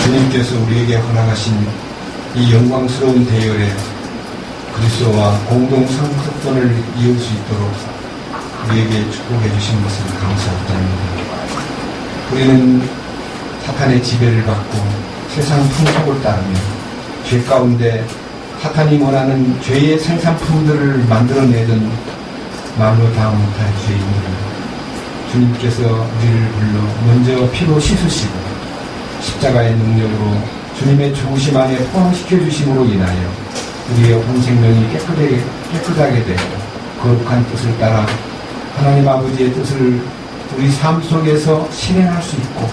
주님께서 우리에게 허락하신 이 영광스러운 대열에 그리스도와 공동 상속권을 이을 수 있도록 우리에게 축복해 주신 것을 감사합니다. 우리는 사탄의 지배를 받고 세상 풍속을 따르며 죄 가운데 사탄이 원하는 죄의 생산품들을 만들어내던 말로 다 못할 죄인들, 주님께서 우리를 불러 먼저 피로 씻으시고 십자가의 능력으로 주님의 죽으심 안에 포함시켜 주심으로 인하여 우리의 온 생명이 깨끗하게 되고 거룩한 뜻을 따라 하나님 아버지의 뜻을 우리 삶 속에서 실행할 수 있고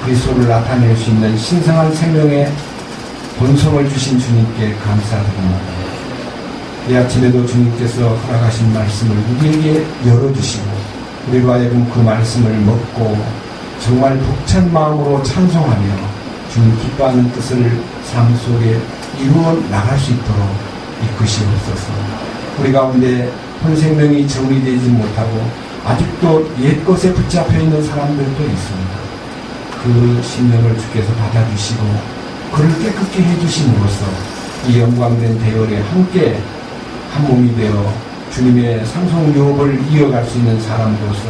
그리스도를 나타낼 수 있는 신성한 생명의 본성을 주신 주님께 감사드립니다. 이 아침에도 주님께서 허락하신 말씀을 우리에게 열어주시고 우리로 하여금 그 말씀을 먹고 정말 벅찬 마음으로 찬송하며 주님 기뻐하는 뜻을 삶 속에 이루어 나갈 수 있도록 이끄시옵소서. 우리 가운데 본 생명이 정리되지 못하고 아직도 옛것에 붙잡혀 있는 사람들도 있습니다. 그 심령을 주께서 받아주시고 그를 깨끗게 해주심으로써 이 영광된 대열에 함께 한 몸이 되어 주님의 상속 유업을 이어갈 수 있는 사람으로서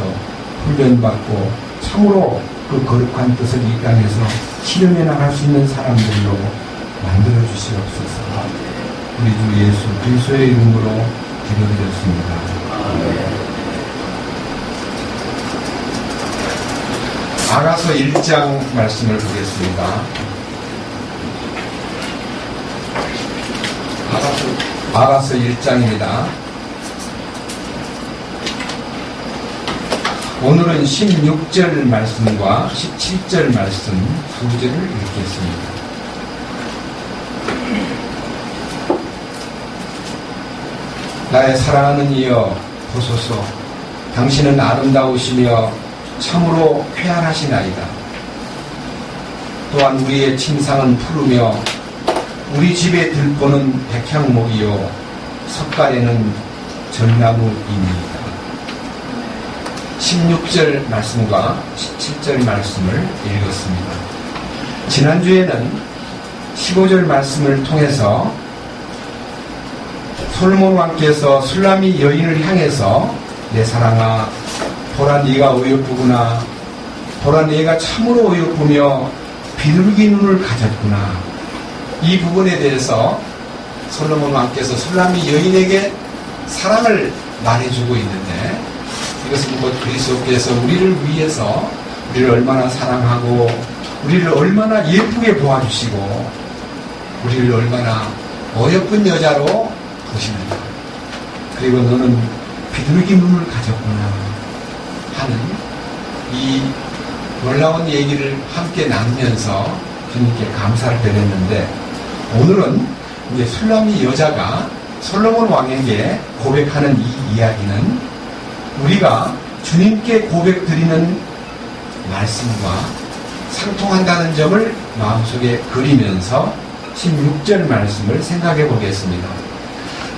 훈련받고 참으로 그 거룩한 뜻을 이 땅에서 실현해 나갈 수 있는 사람들로 만들어 주시옵소서. 우리 주 예수 그리스도의 이름으로 기도드렸습니다. 아가서 1장 말씀을 보겠습니다. 아가서 1장입니다. 오늘은 16절 말씀과 17절 말씀 두 절을 읽겠습니다. 나의 사랑하는 이여 보소서. 당신은 아름다우시며 참으로 쾌활하시나이다. 또한 우리의 침상은 푸르며 우리 집의 들보는 백향목이요 석가래는 전나무입니다. 16절 말씀과 17절 말씀을 읽었습니다. 지난주에는 15절 말씀을 통해서 솔로몬 왕께서 술람미 여인을 향해서 내 사랑아 보라 네가 어여쁘구나, 보라 네가 참으로 어여쁘며 비둘기 눈을 가졌구나, 이 부분에 대해서 솔로몬 왕께서 술람미 여인에게 사랑을 말해주고 있는데, 이것은 곧 그리스도께서 우리를 위해서 우리를 얼마나 사랑하고 우리를 얼마나 예쁘게 보아주시고 우리를 얼마나 어여쁜 여자로 보시는가, 그리고 너는 비둘기 눈을 가졌구나 하는 이 놀라운 얘기를 함께 나누면서 주님께 감사를 드렸는데, 오늘은 이제 술람미 여자가 솔로몬 왕에게 고백하는 이 이야기는 우리가 주님께 고백드리는 말씀과 상통한다는 점을 마음속에 그리면서 16절 말씀을 생각해 보겠습니다.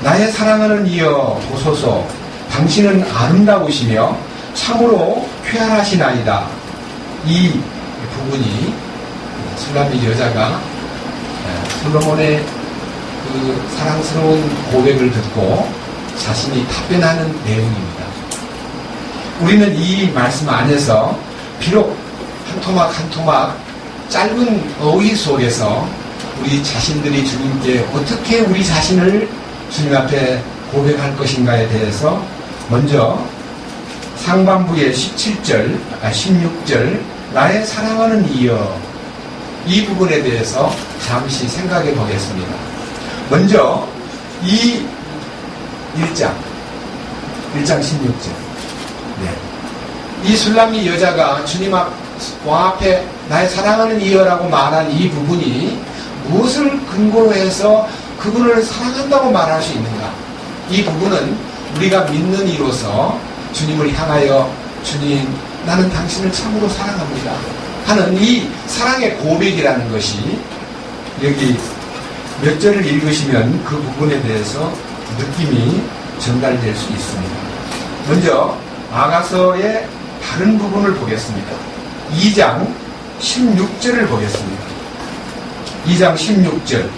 나의 사랑하는 이여 보소서. 당신은 아름다우시며 참으로 쾌활하시나이다. 이 부분이 술람미 여자가 솔로몬의 그 사랑스러운 고백을 듣고 자신이 답변하는 내용입니다. 우리는 이 말씀 안에서 비록 한 토막 한 토막 짧은 어휘 속에서 우리 자신들이 주님께 어떻게 우리 자신을 주님 앞에 고백할 것인가에 대해서 먼저 상반부의 16절 나의 사랑하는 이여, 이 부분에 대해서 잠시 생각해 보겠습니다. 먼저 이 1장 16절, 이 술람미 여자가 주님 왕 앞에 나의 사랑하는 이여라고 말한 이 부분이 무엇을 근거로 해서 그분을 사랑한다고 말할 수 있는가? 이 부분은 우리가 믿는 이로서 주님을 향하여 주님 나는 당신을 참으로 사랑합니다 하는 이 사랑의 고백이라는 것이 여기 몇 절을 읽으시면 그 부분에 대해서 느낌이 전달될 수 있습니다. 먼저 아가서의 다른 부분을 보겠습니다. 2장 16절을 보겠습니다. 2장 16절.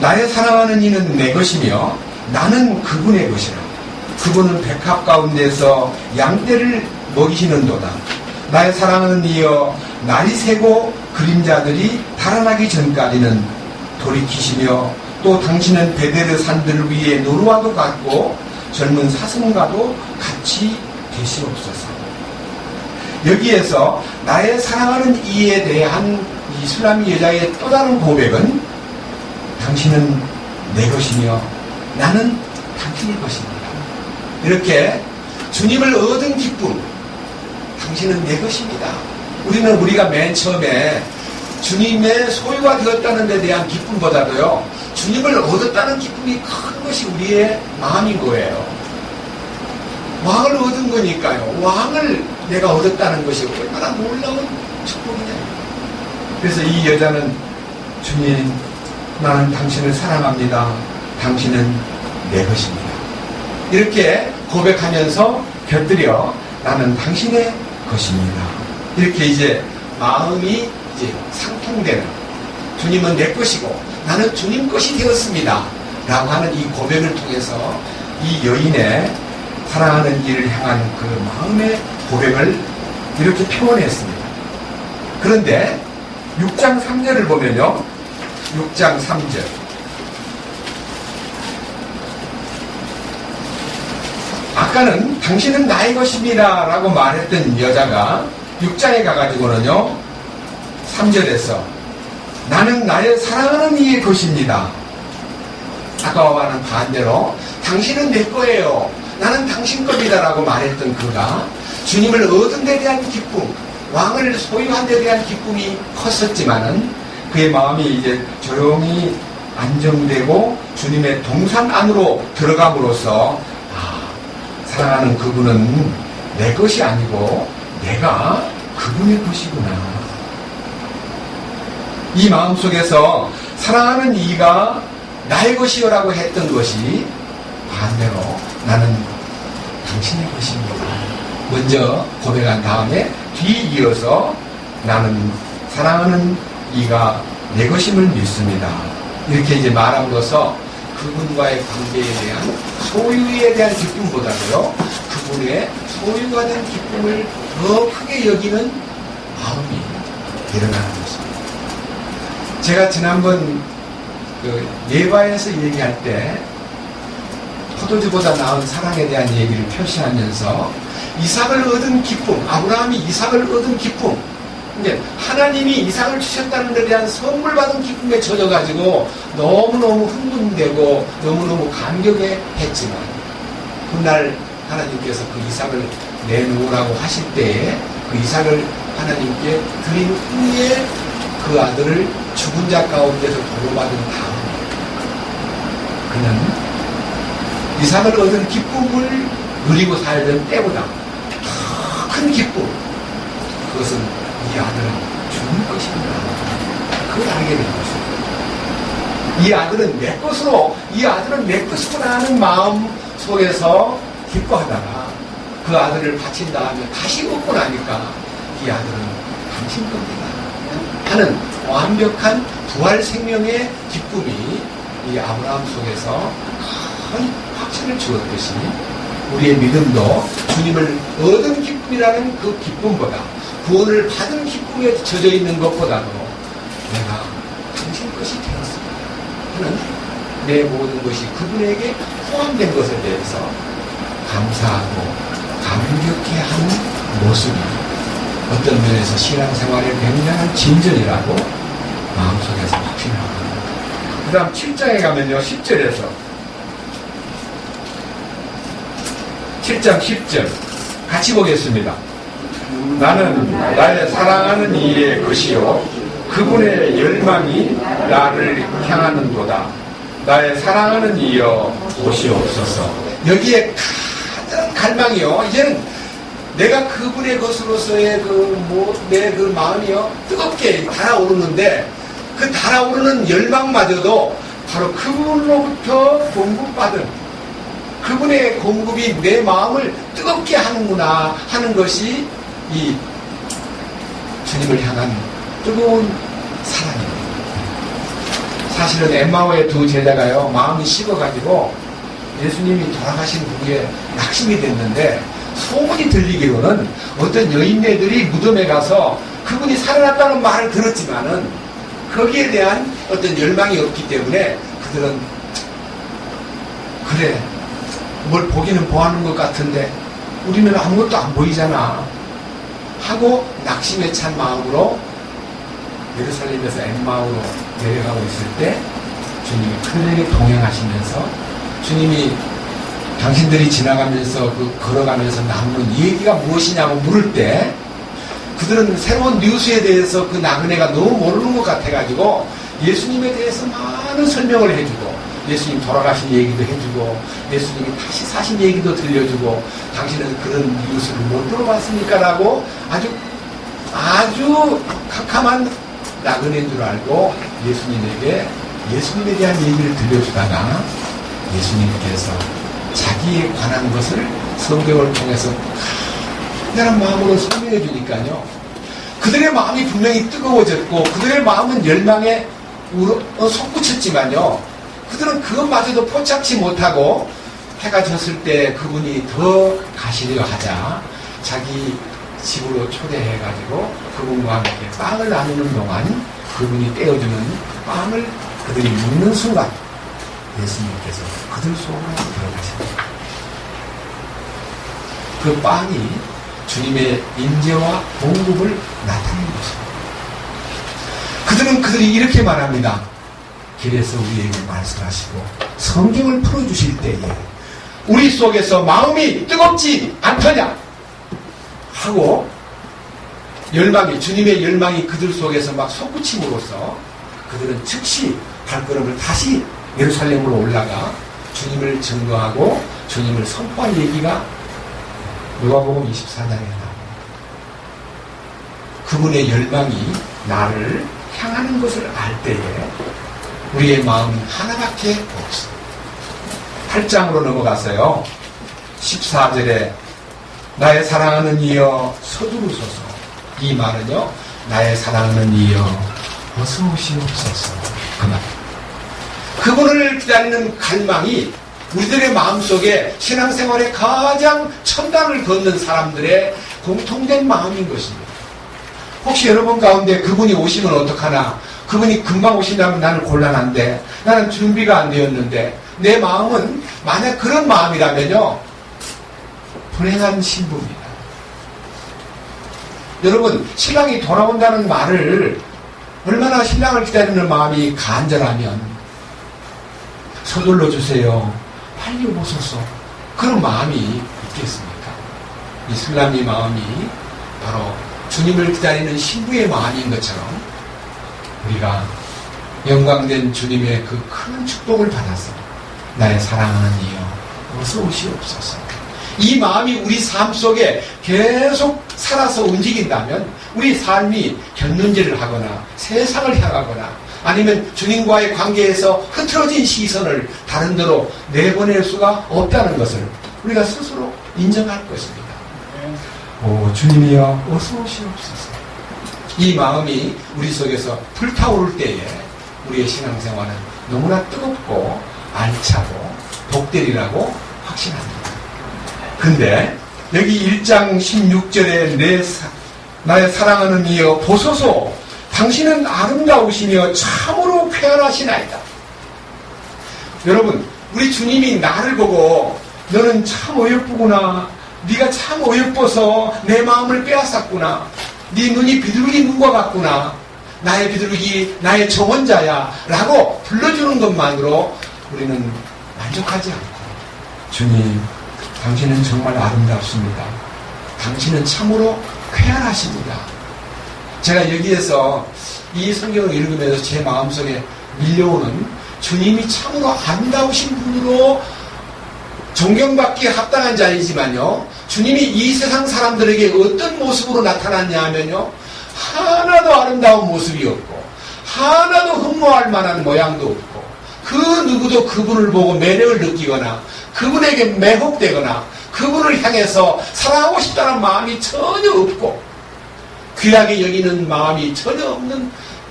나의 사랑하는 이는 내 것이며 나는 그분의 것이라. 그분은 백합 가운데서 양떼를 먹이시는도다. 나의 사랑하는 이여, 날이 새고 그림자들이 달아나기 전까지는 돌이키시며 또 당신은 베데르 산들 위에 노루와도 같고 젊은 사슴과도 같이 되시옵소서. 여기에서 나의 사랑하는 이에 대한 이 술라미 여자의 또 다른 고백은 당신은 내 것이며 나는 당신의 것입니다. 이렇게 주님을 얻은 기쁨, 당신은 내 것입니다. 우리가 맨 처음에 주님의 소유가 되었다는 데 대한 기쁨보다도요, 주님을 얻었다는 기쁨이 큰 것이 우리의 마음인 거예요. 왕을 얻은 거니까요. 왕을 내가 얻었다는 것이 얼마나 놀라운 축복이냐. 그래서 이 여자는 주님, 나는 당신을 사랑합니다. 당신은 내 것입니다. 이렇게 고백하면서 곁들여 나는 당신의 것입니다. 이렇게 이제 마음이 이제 상통되는, 주님은 내 것이고 나는 주님 것이 되었습니다 라고 하는 이 고백을 통해서 이 여인의 사랑하는 이를 향한 그 마음의 고백을 이렇게 표현했습니다. 그런데 6장 3절을 보면요, 6장 3절. 아까는 당신은 나의 것입니다 라고 말했던 여자가 6장에 가가지고는요, 3절에서 나는 나의 사랑하는 이의 것입니다. 아까와는 반대로 당신은 내 거예요, 나는 당신 겁니다 라고 말했던 그가 주님을 얻은 데 대한 기쁨, 왕을 소유한 데 대한 기쁨이 컸었지만은 그의 마음이 이제 조용히 안정되고 주님의 동산 안으로 들어감으로써 사랑하는 그분은 내 것이 아니고 내가 그분의 것이구나. 이 마음속에서 사랑하는 이가 나의 것이요라고 했던 것이 반대로 나는 당신의 것입니다. 먼저 고백한 다음에 뒤이어서 나는 사랑하는 이가 내 것임을 믿습니다. 이렇게 이제 말함으로써 그분과의 관계에 대한 소유에 대한 기쁨보다도요, 그분의 소유가 된 기쁨을 더 크게 여기는 마음이 일어나는 것입니다. 제가 지난번 예바에서 얘기할 때 포도주보다 나은 사랑에 대한 얘기를 표시하면서 이삭을 얻은 기쁨, 아브라함이 이삭을 얻은 기쁨, 이제 하나님이 이삭을 주셨다는 데 대한 선물 받은 기쁨에 젖어가지고 너무너무 흥분되고 너무너무 감격해 했지만 훗날 하나님께서 그 이삭을 내놓으라고 하실 때에 그 이삭을 하나님께 드린 후에 그 아들을 죽은 자 가운데서 도로받은 다음에 그는 이삭을 얻은 기쁨을 누리고 살던 때보다 더 큰 기쁨, 그것은 이 아들은 주님 것입니다. 그걸 알게 된 것입니다. 이 아들은 내 것으로, 이 아들은 내 것이구나 하는 마음 속에서 기뻐하다가 그 아들을 바친 다음에 다시 얻고 나니까 이 아들은 당신 겁니다 하는 완벽한 부활 생명의 기쁨이 이 아브라함 속에서 큰 확신을 주었듯이 우리의 믿음도 주님을 얻은 기쁨이라는 그 기쁨보다, 구원을 받은 기쁨에 젖어 있는 것보다도 내가 당신 것이 되었습니다 하는 내 모든 것이 그분에게 포함된 것에 대해서 감사하고 감격해하는 모습이 어떤 면에서 신앙생활의 굉장한 진전이라고 마음속에서 확신합니다. 그 다음 7장에 가면요, 10절에서 7장 10절 같이 보겠습니다. 나는 나의 사랑하는 이의 것이요 그분의 열망이 나를 향하는도다. 나의 사랑하는 이여 오시옵소서. 여기에 가장 갈망이요, 이제는 내가 그분의 것으로서의 내 그 마음이요 뜨겁게 달아오르는데 그 달아오르는 열망마저도 바로 그분으로부터 공급받은 그분의 공급이 내 마음을 뜨겁게 하는구나 하는 것이 이 주님을 향한 뜨거운 사랑입니다. 사실은 엠마오의 두 제자가요, 마음이 식어가지고 예수님이 돌아가신 후에 낙심이 됐는데, 소문이 들리기로는 어떤 여인네들이 무덤에 가서 그분이 살아났다는 말을 들었지만은 거기에 대한 어떤 열망이 없기 때문에 그들은 그래, 뭘 보기는 보하는 것 같은데 우리는 아무것도 안 보이잖아 하고 낙심에 찬 마음으로 예루살렘에서 엠마오로 내려가고 있을 때 주님이 그들에게 동행하시면서 주님이 당신들이 지나가면서 걸어가면서 나누는 얘기가 무엇이냐고 물을 때 그들은 새로운 뉴스에 대해서 그 나그네가 너무 모르는 것 같아가지고 예수님에 대해서 많은 설명을 해주고 예수님 돌아가신 얘기도 해주고 예수님이 다시 사신 얘기도 들려주고 당신은 그런 뉴스를 못 들어봤습니까? 라고 아주 캄캄한 나그네인 줄 알고 예수님에게 예수님에 대한 얘기를 들려주다가 예수님께서 자기에 관한 것을 성경을 통해서 간절한 마음으로 설명해 주니까요. 그들의 마음이 분명히 뜨거워졌고 그들의 마음은 열망에 솟구쳤지만요. 그들은 그것마저도 포착지 못하고 해가 졌을 때 그분이 더 가시려 하자 자기 집으로 초대해가지고 그분과 함께 빵을 나누는 동안 그분이 떼어주는 빵을 그들이 먹는 순간 예수님께서 그들 속으로 들어가십니다. 그 빵이 주님의 임재와 공급을 나타내는 것입니다. 그들이 이렇게 말합니다. 길에서 우리에게 말씀하시고 성경을 풀어주실 때에 우리 속에서 마음이 뜨겁지 않더냐 하고 주님의 열망이 그들 속에서 막 솟구침으로써 그들은 즉시 발걸음을 다시 예루살렘으로 올라가 주님을 증거하고 주님을 선포한 얘기가 누가복음 24장에 나옵니다. 그분의 열망이 나를 향하는 것을 알 때에 우리의 마음은 하나밖에 없습니다. 8장으로 넘어가서요. 14절에 나의 사랑하는 이여 서두르소서. 이 말은요. 나의 사랑하는 이여 어서 오시옵소서. 그 말. 그분을 기다리는 갈망이 우리들의 마음속에 신앙생활의 가장 첨단을 걷는 사람들의 공통된 마음인 것입니다. 혹시 여러분 가운데 그분이 오시면 어떡하나? 그분이 금방 오신다면 나는 곤란한데 나는 준비가 안 되었는데 내 마음은 만약 그런 마음이라면요. 불행한 신부입니다. 여러분 신랑이 돌아온다는 말을 얼마나 신랑을 기다리는 마음이 간절하면 서둘러 주세요. 빨리 오소서. 그런 마음이 있겠습니까? 이 술람이 마음이 바로 주님을 기다리는 신부의 마음인 것처럼 우리가 영광된 주님의 그 큰 축복을 받아서 나의 사랑하는 이여 어서 오시옵소서. 이 마음이 우리 삶 속에 계속 살아서 움직인다면 우리 삶이 견눈질을 하거나 세상을 향하거나 아니면 주님과의 관계에서 흐트러진 시선을 다른 데로 내보낼 수가 없다는 것을 우리가 스스로 인정할 것입니다. 오 주님이여 어서 오시옵소서. 이 마음이 우리 속에서 불타오를 때에 우리의 신앙생활은 너무나 뜨겁고 알차고 복되리라고 확신합니다. 근데 여기 1장 16절에 나의 사랑하는 이여 보소서 당신은 아름다우시며 참으로 쾌활하시나이다. 여러분 우리 주님이 나를 보고 너는 참 어여쁘구나. 네가 참 어여뻐서 내 마음을 빼앗았구나. 네 눈이 비둘기 눈과 같구나. 나의 비둘기 나의 정원자야 라고 불러주는 것만으로 우리는 만족하지 않고 주님 당신은 정말 아름답습니다. 당신은 참으로 쾌활하십니다. 제가 여기에서 이 성경을 읽으면서 제 마음속에 밀려오는 주님이 참으로 아름다우신 분으로 존경받기에 합당한 자이지만요. 주님이 이 세상 사람들에게 어떤 모습으로 나타났냐 하면요. 하나도 아름다운 모습이 없고 하나도 흠모할 만한 모양도 없고 그 누구도 그분을 보고 매력을 느끼거나 그분에게 매혹되거나 그분을 향해서 사랑하고 싶다는 마음이 전혀 없고 귀하게 여기는 마음이 전혀 없는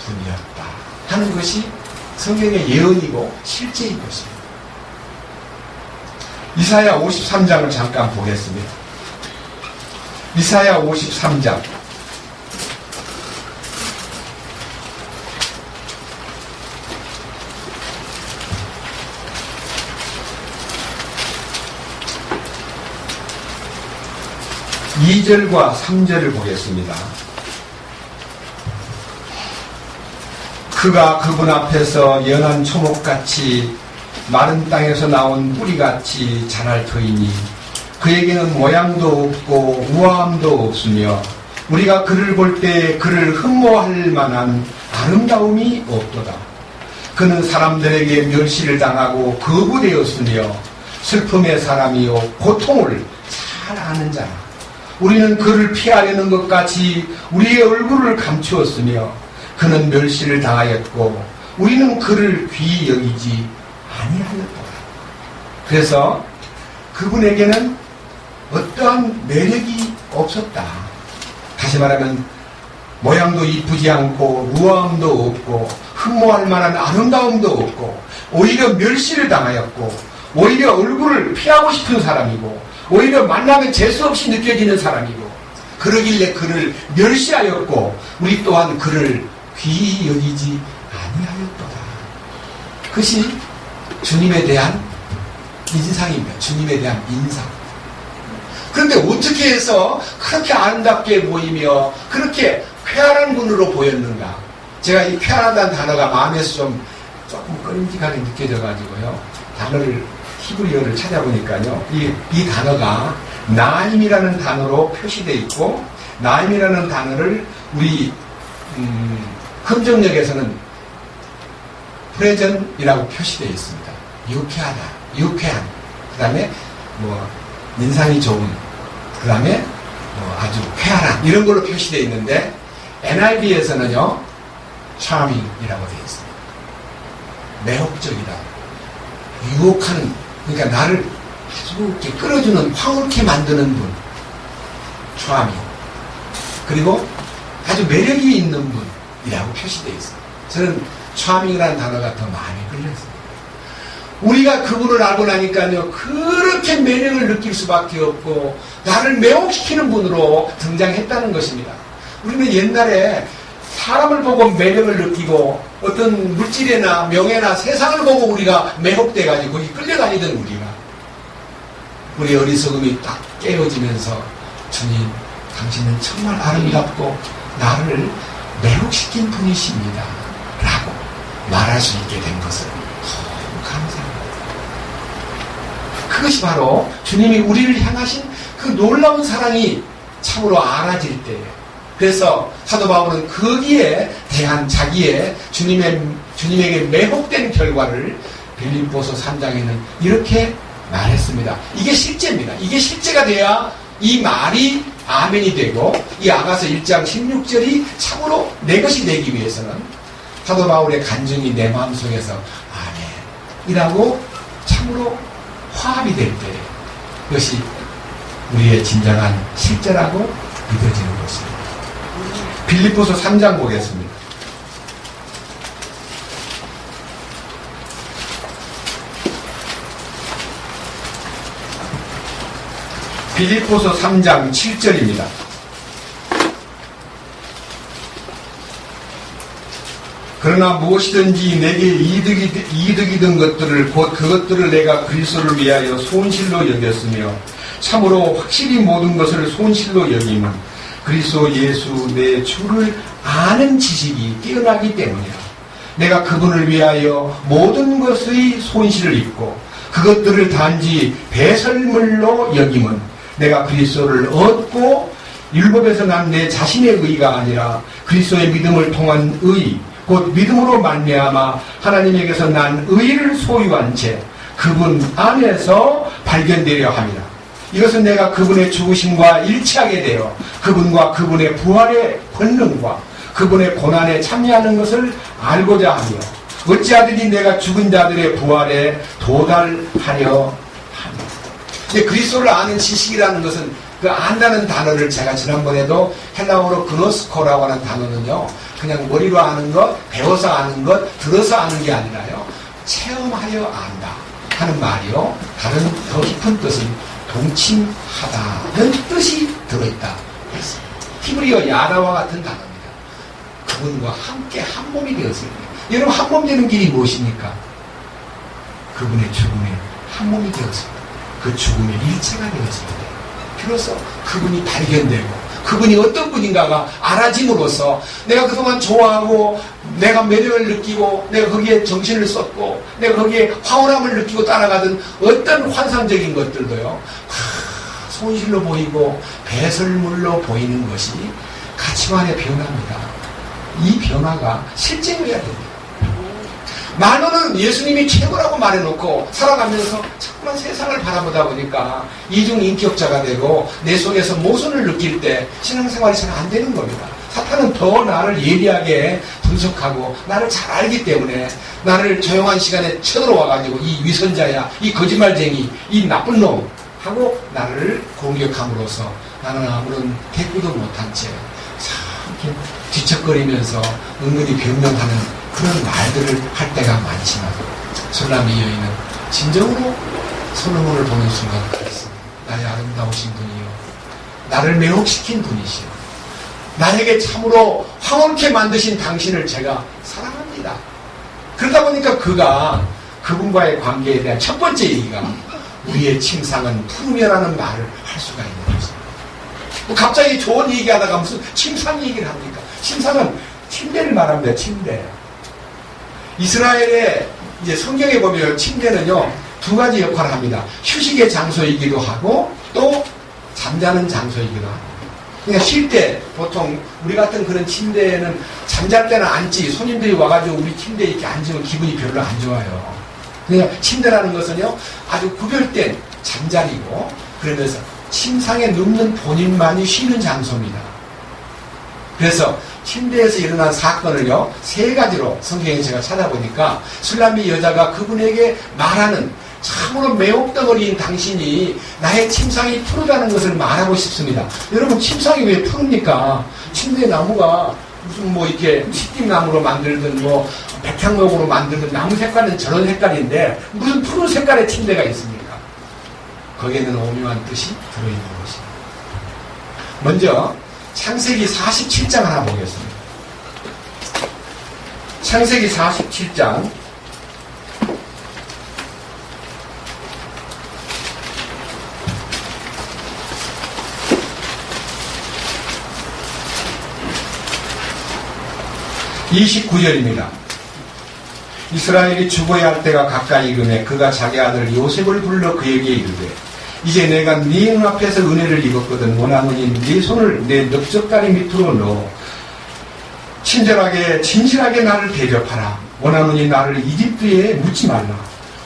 분이었다 하는 것이 성경의 예언이고 실제인 것입니다. 이사야 53장을 잠깐 보겠습니다. 이사야 53장 2절과 3절을 보겠습니다. 그가 그분 앞에서 연한 초목같이 마른 땅에서 나온 뿌리같이 자랄 터이니 그에게는 모양도 없고 우아함도 없으며 우리가 그를 볼 때 그를 흠모할 만한 아름다움이 없도다. 그는 사람들에게 멸시를 당하고 거부되었으며 슬픔의 사람이요 고통을 잘 아는 자라. 우리는 그를 피하려는 것 같이 우리의 얼굴을 감추었으며 그는 멸시를 당하였고 우리는 그를 귀히 여기지 아니하였더라. 그래서 그분에게는 어떠한 매력이 없었다. 다시 말하면 모양도 이쁘지 않고 우아함도 없고 흠모할 만한 아름다움도 없고 오히려 멸시를 당하였고 오히려 얼굴을 피하고 싶은 사람이고 오히려 만나면 재수없이 느껴지는 사람이고 그러길래 그를 멸시하였고 우리 또한 그를 귀히 여기지 아니하였도다. 그것이 주님에 대한 인상입니다. 주님에 대한 인상. 그런데 어떻게 해서 그렇게 아름답게 보이며 그렇게 쾌활한 분으로 보였는가? 제가 이 쾌활하다는 단어가 마음에서 조금 꺼림직하게 느껴져가지고요. 단어를 히브리어를 찾아보니까요. 이 단어가 나임이라는 단어로 표시되어 있고 나임이라는 단어를 우리 금정역에서는 프레전이라고 표시되어 있습니다. 유쾌하다, 유쾌한. 그 다음에 인상이 좋은. 그 다음에 아주 쾌활한. 이런 걸로 표시되어 있는데 NIV에서는요 charming이라고 되어 있습니다. 매혹적이다. 유혹하는, 그러니까 나를 아주 이렇게 끌어주는, 황홀케 만드는 분. charming. 그리고 아주 매력이 있는 분이라고 표시되어 있습니다. 저는 charming이라는 단어가 더 마음에 끌렸습니다. 우리가 그분을 알고 나니까요, 그렇게 매력을 느낄 수밖에 없고, 나를 매혹시키는 분으로 등장했다는 것입니다. 우리는 옛날에 사람을 보고 매력을 느끼고, 어떤 물질이나 명예나 세상을 보고 우리가 매혹돼가지고 거기 끌려다니던 우리가, 우리 어리석음이 딱 깨어지면서, 주님, 당신은 정말 아름답고, 나를 매혹시킨 분이십니다. 라고 말할 수 있게 된 것을 너무 감사합니다. 그것이 바로 주님이 우리를 향하신 그 놀라운 사랑이 참으로 알아질 때예요. 그래서 사도 바울은 거기에 대한 자기의 주님에게 매혹된 결과를 빌립보서 3장에는 이렇게 말했습니다. 이게 실제입니다. 이게 실제가 돼야 이 말이 아멘이 되고 이 아가서 1장 16절이 참으로 내 것이 되기 위해서는 사도 바울의 간증이 내 마음속에서 아멘이라고 참으로 화합이 될 때 그것이 우리의 진정한 실제라고 믿어지는 것입니다. 빌립보서 3장 보겠습니다. 빌립보서 3장 7절입니다. 그러나 무엇이든지 내게 이득이 된 것들을 곧 그것들을 내가 그리스도를 위하여 손실로 여겼으며 참으로 확실히 모든 것을 손실로 여김은 그리스도 예수 내 주를 아는 지식이 뛰어나기 때문이라. 내가 그분을 위하여 모든 것의 손실을 입고 그것들을 단지 배설물로 여김은 내가 그리스도를 얻고 율법에서 난 내 자신의 의가 아니라 그리스도의 믿음을 통한 의 곧 믿음으로 말미암아 하나님에게서 난 의를 소유한 채 그분 안에서 발견되려 함이라. 이것은 내가 그분의 죽으심과 일치하게 되어 그분과 그분의 부활의 권능과 그분의 고난에 참여하는 것을 알고자 하며 어찌하든지 내가 죽은 자들의 부활에 도달하려 하며. 이제 그리스도를 아는 지식이라는 것은 그 안다는 단어를 제가 지난번에도 헬라어로 그노스코라고 하는 단어는요 그냥 머리로 아는 것, 배워서 아는 것, 들어서 아는 게 아니라요. 체험하여 안다 하는 말이요. 다른 더 깊은 뜻은 동침하다는 뜻이 들어있다 했습니다. 히브리어 야라와 같은 단어입니다. 그분과 함께 한 몸이 되었습니다. 여러분, 한 몸 되는 길이 무엇입니까? 그분의 죽음에 한 몸이 되었습니다. 그 죽음의 일체가 되었습니다. 비로소 그분이 발견되고 그분이 어떤 분인가가 알아짐으로써 내가 그동안 좋아하고 내가 매력을 느끼고 내가 거기에 정신을 쏟고 내가 거기에 황홀함을 느끼고 따라가던 어떤 환상적인 것들도요, 손실로 보이고 배설물로 보이는 것이 가치관의 변화입니다. 이 변화가 실제여야 됩니다. 말로는 예수님이 최고라고 말해놓고 살아가면서 정말 세상을 바라보다 보니까 이중인격자가 되고 내 속에서 모순을 느낄 때 신앙생활이 잘 안 되는 겁니다. 사탄은 더 나를 예리하게 분석하고 나를 잘 알기 때문에 나를 조용한 시간에 쳐들어와가지고 이 위선자야, 이 거짓말쟁이, 이 나쁜 놈 하고 나를 공격함으로써 나는 아무런 대꾸도 못한 채 참 뒤척거리면서 은근히 변명하는 그런 말들을 할 때가 많지만 술람이 여인은 진정으로 솔로몬을 보는 순간 그랬습니다. 나의 아름다우신 분이요, 나를 매혹시킨 분이시요, 나에게 참으로 황홀케 만드신 당신을 제가 사랑합니다. 그러다 보니까 그가 그분과의 관계에 대한 첫 번째 얘기가 우리의 침상은 푸르며라는 말을 할 수가 있는 것입니다. 뭐 갑자기 좋은 얘기하다가 무슨 침상 얘기를 합니까? 침상은 침대를 말합니다. 침대. 이스라엘의 이제 성경에 보면 침대는요, 두 가지 역할을 합니다. 휴식의 장소이기도 하고 또 잠자는 장소이기도 합니다. 그러니까 쉴 때 보통 우리 같은 그런 침대에는 잠잘 때는 앉지, 손님들이 와가지고 우리 침대에 이렇게 앉으면 기분이 별로 안 좋아요. 그러니까 침대라는 것은요, 아주 구별된 잠자리고, 그러면서 침상에 눕는 본인만이 쉬는 장소입니다. 그래서 침대에서 일어난 사건을요, 세 가지로 성경에 제가 찾아보니까 술람이 여자가 그분에게 말하는 참으로 매혹덩어리인 당신이 나의 침상이 푸르다는 것을 말하고 싶습니다. 여러분, 침상이 왜 푸릅니까? 침대 나무가 무슨 뭐 이렇게 시띠나무로 만들든 뭐 백향목으로 만들든 나무 색깔은 저런 색깔인데 무슨 푸른 색깔의 침대가 있습니까? 거기에는 오묘한 뜻이 들어있는 것입니다. 먼저 창세기 47장 하나 보겠습니다. 창세기 47장 29절입니다. 이스라엘이 죽어야 할 때가 가까이 이르매 그가 자기 아들 요셉을 불러 그에게 이르되 이제 내가 네 눈앞에서 은혜를 입었거든 원하노니 네 손을 내 넓적다리 밑으로 넣어 친절하게 진실하게 나를 대접하라. 원하노니 나를 이집트에 묻지 말라.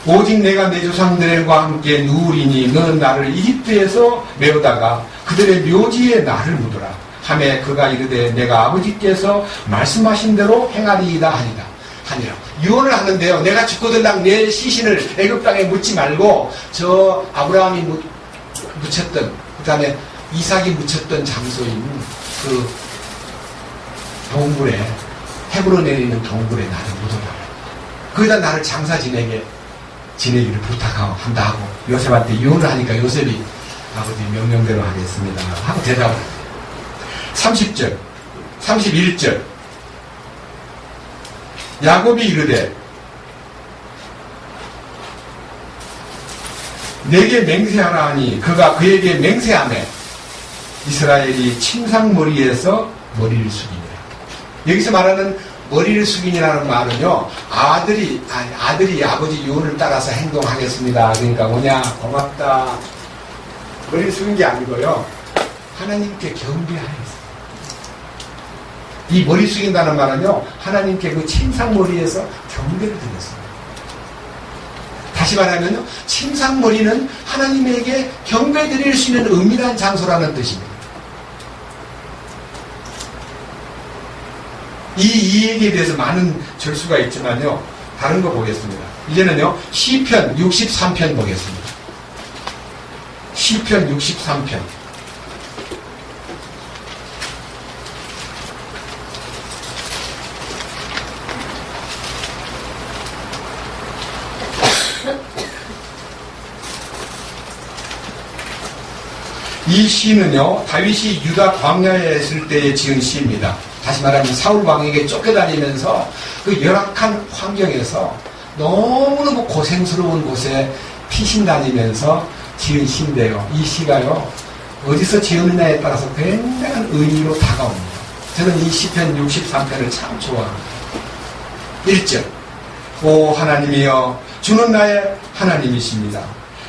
오직 내가 내 조상들과 함께 누우리니 너는 나를 이집트에서 메우다가 그들의 묘지에 나를 묻어라. 하매 그가 이르되 내가 아버지께서 말씀하신 대로 행하리이다 하니라. 유언을 하는데요, 내가 죽고들랑 내 시신을 애굽 땅에 묻지 말고 저 아브라함이 묻혔던, 그 다음에 이삭이 묻혔던 장소인 그 동굴에, 헤브론에 있는 동굴에 나를 묻어라. 거기다 나를 장사 지내기를 부탁한다 하고 요셉한테 유언을 하니까 요셉이 아버지 명령대로 하겠습니다 하고 대답을 합니다. 30절, 31절. 야곱이 이르되 내게 맹세하라 하니 그가 그에게 맹세하매 이스라엘이 침상머리에서 머리를 숙이니라. 여기서 말하는 머리를 숙이니라는 말은요, 아들이 아버지 유언을 따라서 행동하겠습니다. 그러니까 뭐냐, 고맙다. 머리를 숙인 게 아니고요, 하나님께 경배하였어요. 이 머리 숙인다는 말은요, 하나님께 그 침상머리에서 경배를 드렸습니다. 다시 말하면요, 침상머리는 하나님에게 경배 드릴 수 있는 은밀한 장소라는 뜻입니다. 이 얘기에 대해서 많은 절수가 있지만요, 다른 거 보겠습니다. 이제는요, 시편 63편 보겠습니다. 시편 63편. 이 시는요, 다윗이 유다 광야에 있을 때에 지은 시입니다. 다시 말하면 사울 왕에게 쫓겨다니면서 그 열악한 환경에서 너무너무 고생스러운 곳에 피신 다니면서 지은 시인데요. 이 시가요, 어디서 지었느냐에 따라서 굉장한 의미로 다가옵니다. 저는 이 시편 63편을 참 좋아합니다. 1절, 오 하나님이여, 주는 나의 하나님이십니다.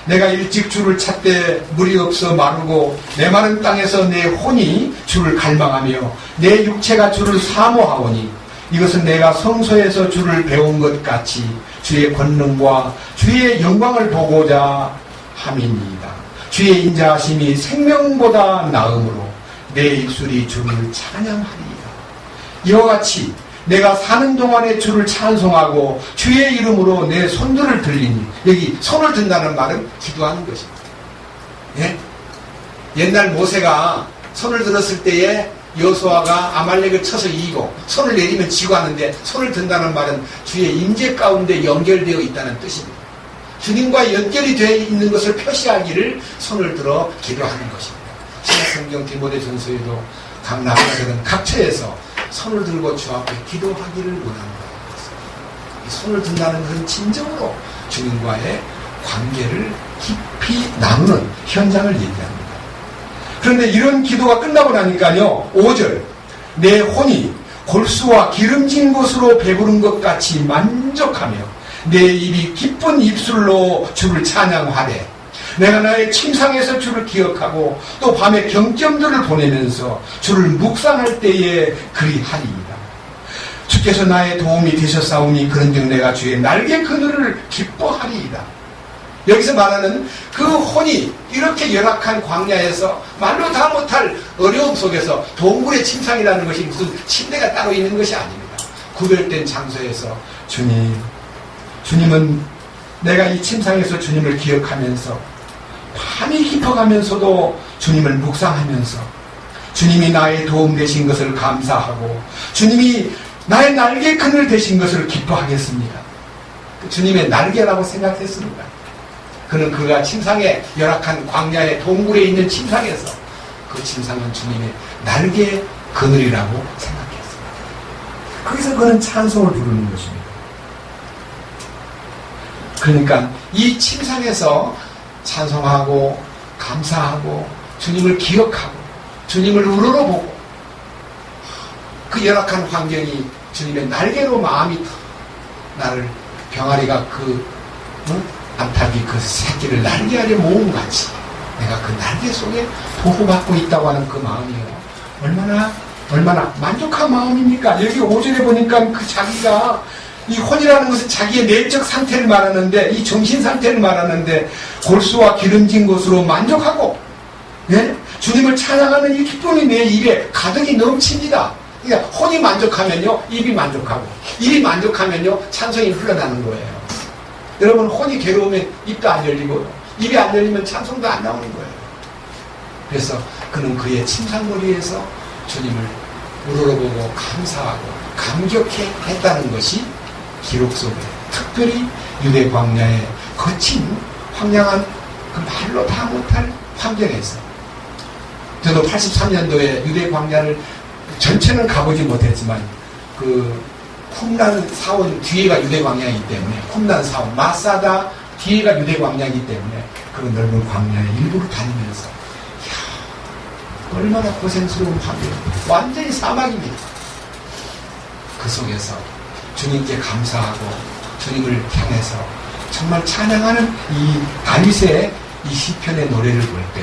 내가 일찍 주를 찾되 물이 없어 마르고 내 마른 땅에서 내 혼이 주를 갈망하며 내 육체가 주를 사모하오니 이것은 내가 성소에서 주를 배운 것 같이 주의 권능과 주의 영광을 보고자 함이니이다. 주의 인자하심이 생명보다 나음으로 내 입술이 주를 찬양하리이다. 이와 같이 내가 사는 동안에 주를 찬송하고 주의 이름으로 내 손들을 들리니, 여기 손을 든다는 말은 기도하는 것입니다. 예? 옛날 모세가 손을 들었을 때에 여호수아가 아말렉을 쳐서 이기고 손을 내리면 지고 하는데, 손을 든다는 말은 주의 임재 가운데 연결되어 있다는 뜻입니다. 주님과 연결이 되어 있는 것을 표시하기를 손을 들어 기도하는 것입니다. 신약성경 디모데전서에도 각 나라들은 각처에서 손을 들고 주 앞에 기도하기를 원하는 것입니다. 이 손을 든다는 것은 진정으로 주님과의 관계를 깊이 나누는 현장을 얘기합니다. 그런데 이런 기도가 끝나고 나니까요, 5절, 내 혼이 골수와 기름진 것으로 배부른 것 같이 만족하며 내 입이 기쁜 입술로 주를 찬양하되 내가 나의 침상에서 주를 기억하고 또 밤에 경점들을 보내면서 주를 묵상할 때에 그리하리이다. 주께서 나의 도움이 되셨사오니 그런즉 내가 주의 날개 그늘을 기뻐하리이다. 여기서 말하는 그 혼이 이렇게 열악한 광야에서 말로 다 못할 어려움 속에서 동굴의 침상이라는 것이 무슨 침대가 따로 있는 것이 아닙니다. 구별된 장소에서 주님은 내가 이 침상에서 주님을 기억하면서 밤이 깊어가면서도 주님을 묵상하면서 주님이 나의 도움 되신 것을 감사하고 주님이 나의 날개 그늘 되신 것을 기뻐하겠습니다. 주님의 날개라고 생각했습니다. 그는 그가 침상에, 열악한 광야의 동굴에 있는 침상에서 그 침상은 주님의 날개 그늘이라고 생각했습니다. 거기서 그는 찬송을 부르는 것입니다. 그러니까 이 침상에서 찬송하고 감사하고 주님을 기억하고 주님을 우러러보고 그 열악한 환경이 주님의 날개로 마음이 나를, 병아리가 암탉이 그 새끼를 날개 아래 모음같이 내가 그 날개 속에 보호받고 있다고 하는 그 마음이요, 얼마나 만족한 마음입니까? 여기 5절에 보니까 그 자기가, 이 혼이라는 것은 자기의 내적 상태를 말하는데, 이 정신 상태를 말하는데, 골수와 기름진 것으로 만족하고, 예? 주님을 찬양하는 이 기쁨이 내 입에 가득이 넘칩니다. 그러니까 혼이 만족하면요, 입이 만족하고, 입이 만족하면요, 찬송이 흘러나는 거예요. 여러분, 혼이 괴로우면 입도 안 열리고, 입이 안 열리면 찬송도 안 나오는 거예요. 그래서 그는 그의 침상머리에서 주님을 우러러보고 감사하고 감격해 했다는 것이 기록 속에, 특별히 유대 광야의 거친 황량한 그 말로 다 못할 환경에서, 저도 83년도에 유대 광야를 전체는 가보지 못했지만 그 쿰란 사원 뒤에가 유대 광야이기 때문에, 쿰란 사원 마사다 뒤에가 유대 광야이기 때문에 그 넓은 광야의 일부를 다니면서, 이야, 얼마나 고생스러운 환경, 완전히 사막입니다. 그 속에서 주님께 감사하고 주님을 향해서 정말 찬양하는 이 다윗의 이 시편의 노래를 볼 때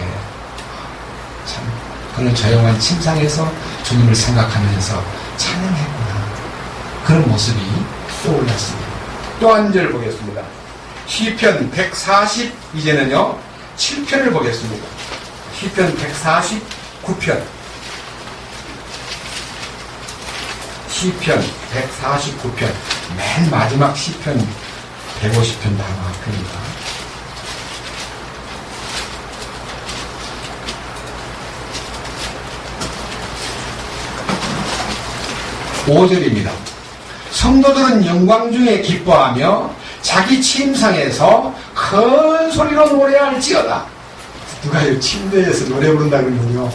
참 그는 조용한 침상에서 주님을 생각하면서 찬양했구나, 그런 모습이 떠올랐습니다. 또 한 절 보겠습니다. 시편 140, 이제는요 7편을 보겠습니다. 시편 149편, 시편 149편, 맨 마지막 시편 150편 다음 앞입니다. (5절입니다) 성도들은 영광 중에 기뻐하며 자기 침상에서 큰 소리로 노래할지어다. 누가요 침대에서 노래 부른다 그러면요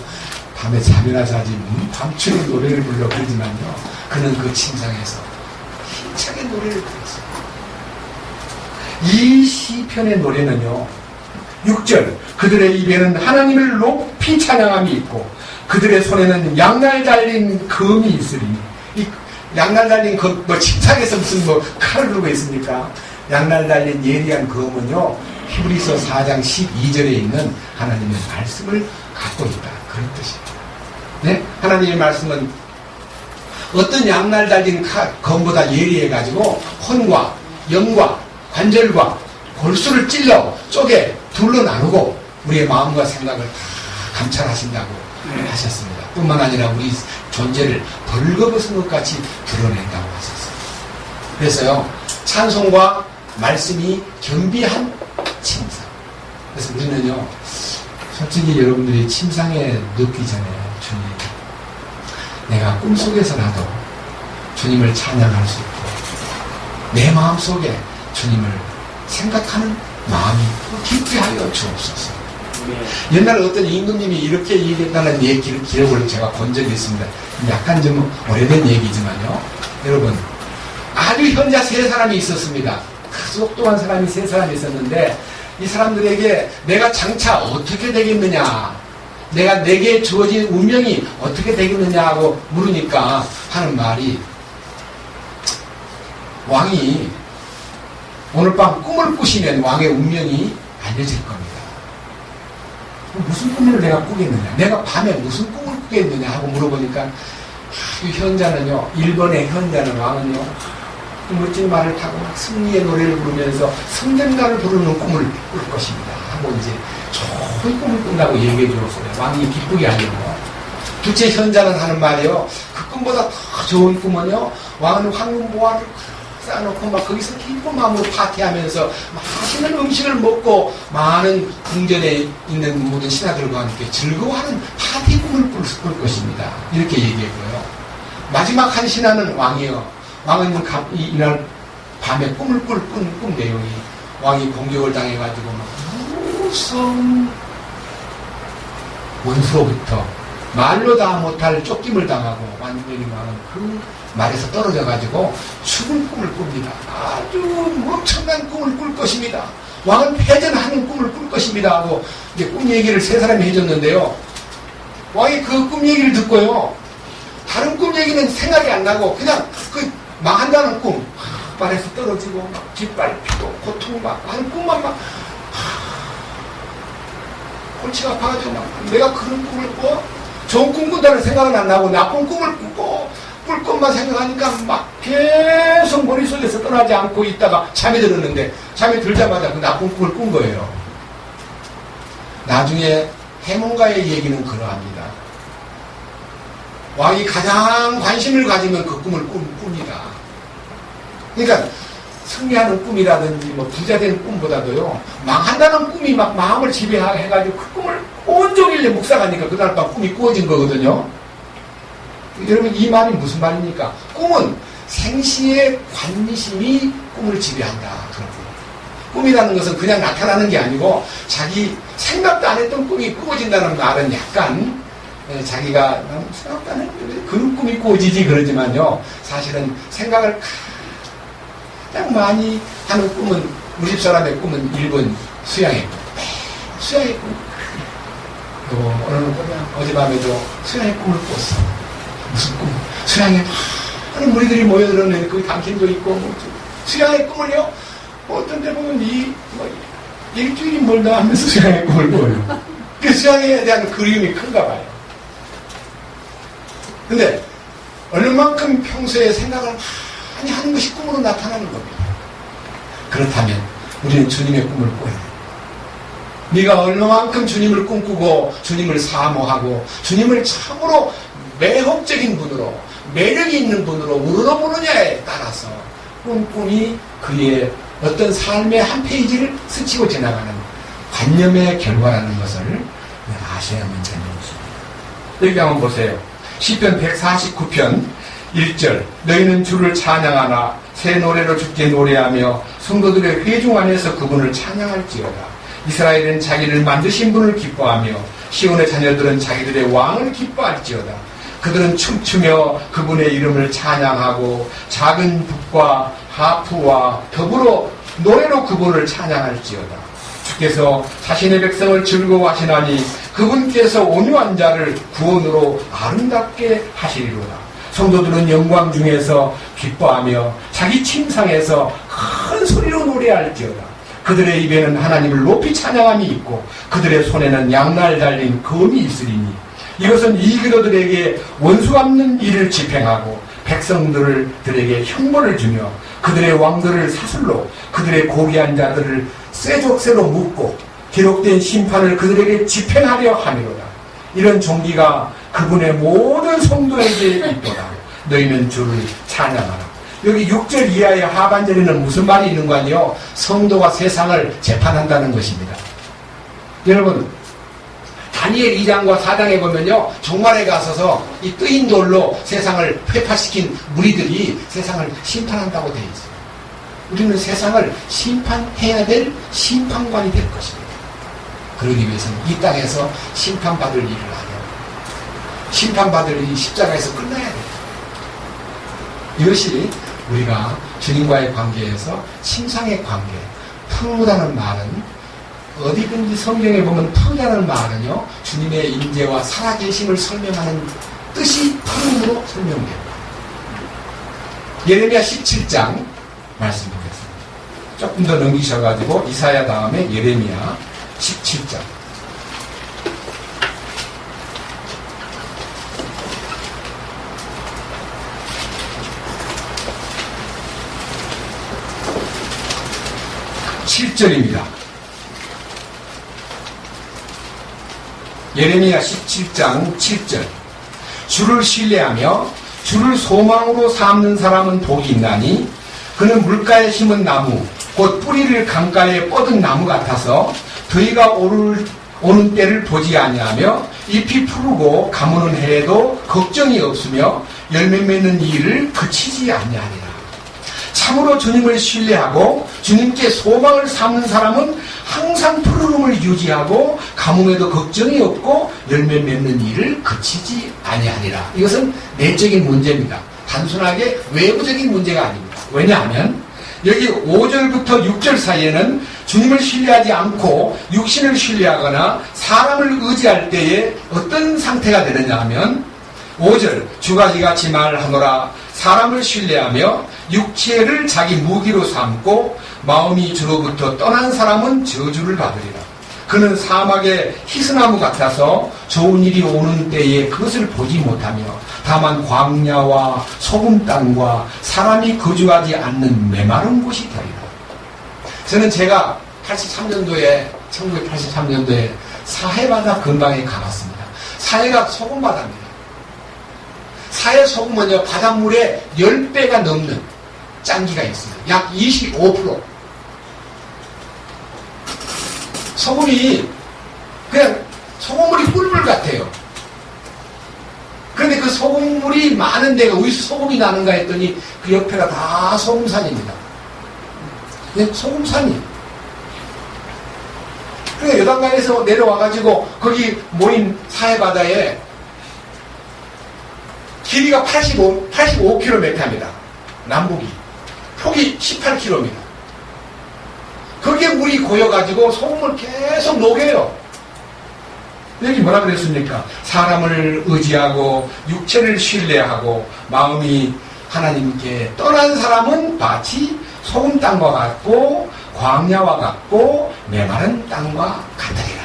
밤에 잠이나 자지 밤중에 노래를 불러 그러지만요 그는 그 침상에서 힘차게 노래를 불렀어요. 이 시편의 노래는요 6절 그들의 입에는 하나님을 높이 찬양함이 있고 그들의 손에는 양날 달린 검이 있으리니 이 양날 달린 뭐 침상에서 무슨 뭐 칼을 들고 있습니까? 양날 달린 예리한 검은요 히브리서 4장 12절에 있는 하나님의 말씀을 갖고 있다 그런 뜻입니다. 네? 하나님의 말씀은 어떤 양날 달린 검보다 예리해가지고 혼과 영과 관절과 골수를 찔러 쪼개 둘러 나누고 우리의 마음과 생각을 다 감찰하신다고 하셨습니다. 뿐만 아니라 우리 존재를 벌거벗은 것 같이 드러낸다고 하셨어요. 그래서요 찬송과 말씀이 겸비한 침상. 그래서 우리는요 솔직히 여러분들이 침상에 눕기 전에 주님 내가 꿈속에서라도 주님을 찬양할 수 있고 내 마음속에 주님을 생각하는 마음이 깊게 하여 주옵소서. 옛날에 어떤 임금님이 이렇게 얘기했다는 기록을 제가 본 적이 있습니다. 약간 좀 오래된 얘기지만요. 여러분 아주 현자 세 사람이 있었습니다. 그 똑똑한 사람이 세 사람이 있었는데 이 사람들에게 내가 장차 어떻게 되겠느냐 내게 주어진 운명이 어떻게 되겠느냐 하고 물으니까 하는 말이 왕이 오늘 밤 꿈을 꾸시면 왕의 운명이 알려질 겁니다. 무슨 꿈을 내가 꾸겠느냐 내가 밤에 무슨 꿈을 꾸겠느냐 하고 물어보니까 이 현자는요 1번의 현자는 왕은요 멋진 말을 타고 막 승리의 노래를 부르면서 성전가를 부르는 꿈을 꿀 것입니다 하고 이제 좋은 꿈을 꾼다고 얘기해 주었어요. 왕이 기쁘게 하려고. 둘째 현자는 하는 말이요 그 꿈보다 더 좋은 꿈은요 왕은 황금 보화를 쌓아놓고 막 거기서 기쁜 마음으로 파티하면서 맛있는 음식을 먹고 많은 궁전에 있는 모든 신하들과 함께 즐거워하는 파티 꿈을 꿀 것입니다. 이렇게 얘기했고요. 마지막 한 신하는 왕이요. 왕은 이날 밤에 꿈을 꾼 내용이 왕이 공격을 당해가지고 막 무서운 원수로부터 말로 다 못할 쫓김을 당하고 완전히 왕은 그 말에서 떨어져가지고 죽을 꿈을 꿉니다. 아주 엄청난 꿈을 꿀 것입니다. 왕은 패전하는 꿈을 꿀 것입니다 하고 이제 꿈 얘기를 세 사람이 해줬는데요. 왕이 그 꿈 얘기를 듣고요. 다른 꿈 얘기는 생각이 안 나고 그냥 그 망한다는 꿈, 발에서 떨어지고 막 뒷밟히고 고통받고 하는 꿈만 막 골치가 아파가지고 막 내가 그런 꿈을 꿔? 좋은 꿈 꾼다는 생각은 안 나고 나쁜 꿈을 꾸고 꿀 것만 생각하니까 막 계속 머릿속에서 떠나지 않고 있다가 잠이 들었는데 잠이 들자마자 그 나쁜 꿈을 꾼 거예요. 나중에 해몽가의 얘기는 그러합니다. 왕이 가장 관심을 가지면 그 꿈을 꿉니다. 그러니까 승리하는 꿈이라든지 뭐 부자 되는 꿈보다도요 망한다는 꿈이 막 마음을 지배해가지고 그 꿈을 온종일 묵상하니까 그날 밤 꿈이 꾸어진 거거든요. 여러분 이 말이 무슨 말입니까? 꿈은 생시의 관심이 꿈을 지배한다. 그런 거예요. 꿈이라는 것은 그냥 나타나는 게 아니고 자기 생각도 안 했던 꿈이 꾸어진다는 말은 약간 자기가 생각도 안 했는데 그런 꿈이 꾸어지지 그러지만요 사실은 생각을 가장 많이 하는 꿈은 우리 집 사람의 꿈은 1번 수양의 꿈. 수양의 꿈. 오늘 꿈이야. 어젯밤에도 수양의 꿈을 꿨어. 무슨 꿈? 수양에 많은 무리들이 모여들었는데 거기 당신도 있고 뭐 수양의 꿈을요 어떤 데 보면 일주일이 멀다 하면서 수양의 꿈을 꿔요. 그 수양에 대한 그리움이 큰가 봐요. 근데 얼마만큼 평소에 생각을 많이 하는 것이 꿈으로 나타나는 겁니다. 그렇다면 우리는 주님의 꿈을 꿔야 돼요. 네가 얼마만큼 주님을 꿈꾸고 주님을 사모하고 주님을 참으로 매혹적인 분으로 매력이 있는 분으로 우러러보느냐에 따라서 꿈이 그의 어떤 삶의 한 페이지를 스치고 지나가는 관념의 결과라는 것을 아셔야만 되는 것입니다. 여기 한번 보세요. 시편 149편 1절 너희는 주를 찬양하나 새 노래로 주께 노래하며 성도들의 회중 안에서 그분을 찬양할지어다. 이스라엘은 자기를 만드신 분을 기뻐하며 시온의 자녀들은 자기들의 왕을 기뻐할지어다. 그들은 춤추며 그분의 이름을 찬양하고 작은 북과 하프와 더불어 노래로 그분을 찬양할지어다. 주께서 자신의 백성을 즐거워하시나니 그분께서 온유한 자를 구원으로 아름답게 하시리로다. 성도들은 영광 중에서 기뻐하며 자기 침상에서 큰 소리로 노래할지어다. 그들의 입에는 하나님을 높이 찬양함이 있고 그들의 손에는 양날 달린 검이 있으리니 이것은 이그도들에게 원수 갚는 일을 집행하고 백성들에게 형벌을 주며 그들의 왕들을 사슬로 그들의 고귀한 자들을 쇠족새로 묶고 기록된 심판을 그들에게 집행하려 함이로다. 이런 종기가 그분의 모든 성도에게 있도다. 너희는 주를 찬양하라. 여기 6절 이하의 하반절에는 무슨 말이 있는 거 아니요? 성도가 세상을 재판한다는 것입니다. 여러분, 다니엘 2장과 4장에 보면요, 종말에 가서서 이 뜨인 돌로 세상을 회파시킨 무리들이 세상을 심판한다고 되어 있어요. 우리는 세상을 심판해야 될 심판관이 될 것입니다. 그러기 위해서는 이 땅에서 심판받을 일을 하며 심판받을 일이 십자가에서 끝나야 돼요. 이것이 우리가 주님과의 관계에서 침상의 관계, 푸르다는 말은 어디든지 성경에 보면 푸르다는 말은요, 주님의 임재와 살아계심을 설명하는 뜻이 푸름으로 설명됩니다. 예레미야 17장 말씀 보겠습니다. 조금 더 넘기셔가지고 이사야 다음에 예레미야 17장. (7절입니다) 예레미야 17장 7절. 주를 신뢰하며 주를 소망으로 삼는 사람은 복이 있나니 그는 물가에 심은 나무 곧 뿌리를 강가에 뻗은 나무 같아서 더위가 오는 때를 보지 아니하며 잎이 푸르고 가무는 해에도 걱정이 없으며 열매 맺는 일을 그치지 아니하리라. 참으로 주님을 신뢰하고 주님께 소망을 삼는 사람은 항상 푸르름을 유지하고 가뭄에도 걱정이 없고 열매 맺는 일을 그치지 아니하리라. 이것은 내적인 문제입니다. 단순하게 외부적인 문제가 아닙니다. 왜냐하면 여기 5절부터 6절 사이에는 주님을 신뢰하지 않고 육신을 신뢰하거나 사람을 의지할 때에 어떤 상태가 되느냐 하면 5절 주가 이같이 말하노라. 사람을 신뢰하며 육체를 자기 무기로 삼고 마음이 주로부터 떠난 사람은 저주를 받으리라. 그는 사막의 희스나무 같아서 좋은 일이 오는 때에 그것을 보지 못하며 다만 광야와 소금 땅과 사람이 거주하지 않는 메마른 곳이 되리라. 저는 제가 1983년도에 사해바다 근방에 가봤습니다. 사해가 소금바다입니다. 사해 소금은요, 바닷물의 10배가 넘는 짠기가 있습니다. 약 25%. 소금이 그냥 소금물이 꿀물 같아요. 그런데 그 소금물이 많은 데가 왜 소금이 나는가 했더니 그 옆에가 다 소금산입니다. 네, 소금산이. 그러니까 요단강에서 내려와가지고 거기 모인 사해바다에 길이가 85km입니다. 남북이. 폭이 18km입니다. 거기에 물이 고여가지고 소금을 계속 녹여요. 여기 뭐라 그랬습니까? 사람을 의지하고 육체를 신뢰하고 마음이 하나님께 떠난 사람은 마치 소금 땅과 같고 광야와 같고 메마른 땅과 같으리라.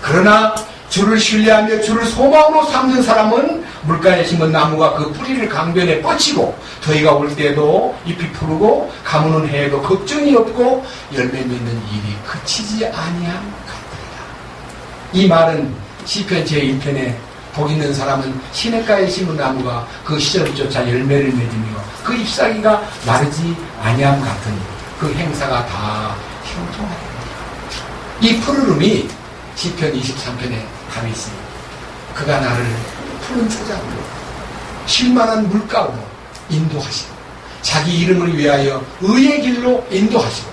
그러나 주를 신뢰하며 주를 소망으로 삼는 사람은 물가에 심은 나무가 그 뿌리를 강변에 뻗치고 더위가 올 때도 잎이 푸르고 가무는 해에도 걱정이 없고 열매 맺는 일이 그치지 아니함 같으리라. 이 말은 시편 제1편에 복 있는 사람은 시냇가에 심은 나무가 그 시절조차 열매를 맺으며 그 잎사귀가 마르지 아니함 같으니 그 행사가 다 형통하리라. 이 푸르름이 시편 23편에 답이 있습니다. 그가 나를 푸른 초장으로 쉴만한 물가로 인도하시고 자기 이름을 위하여 의의 길로 인도하시고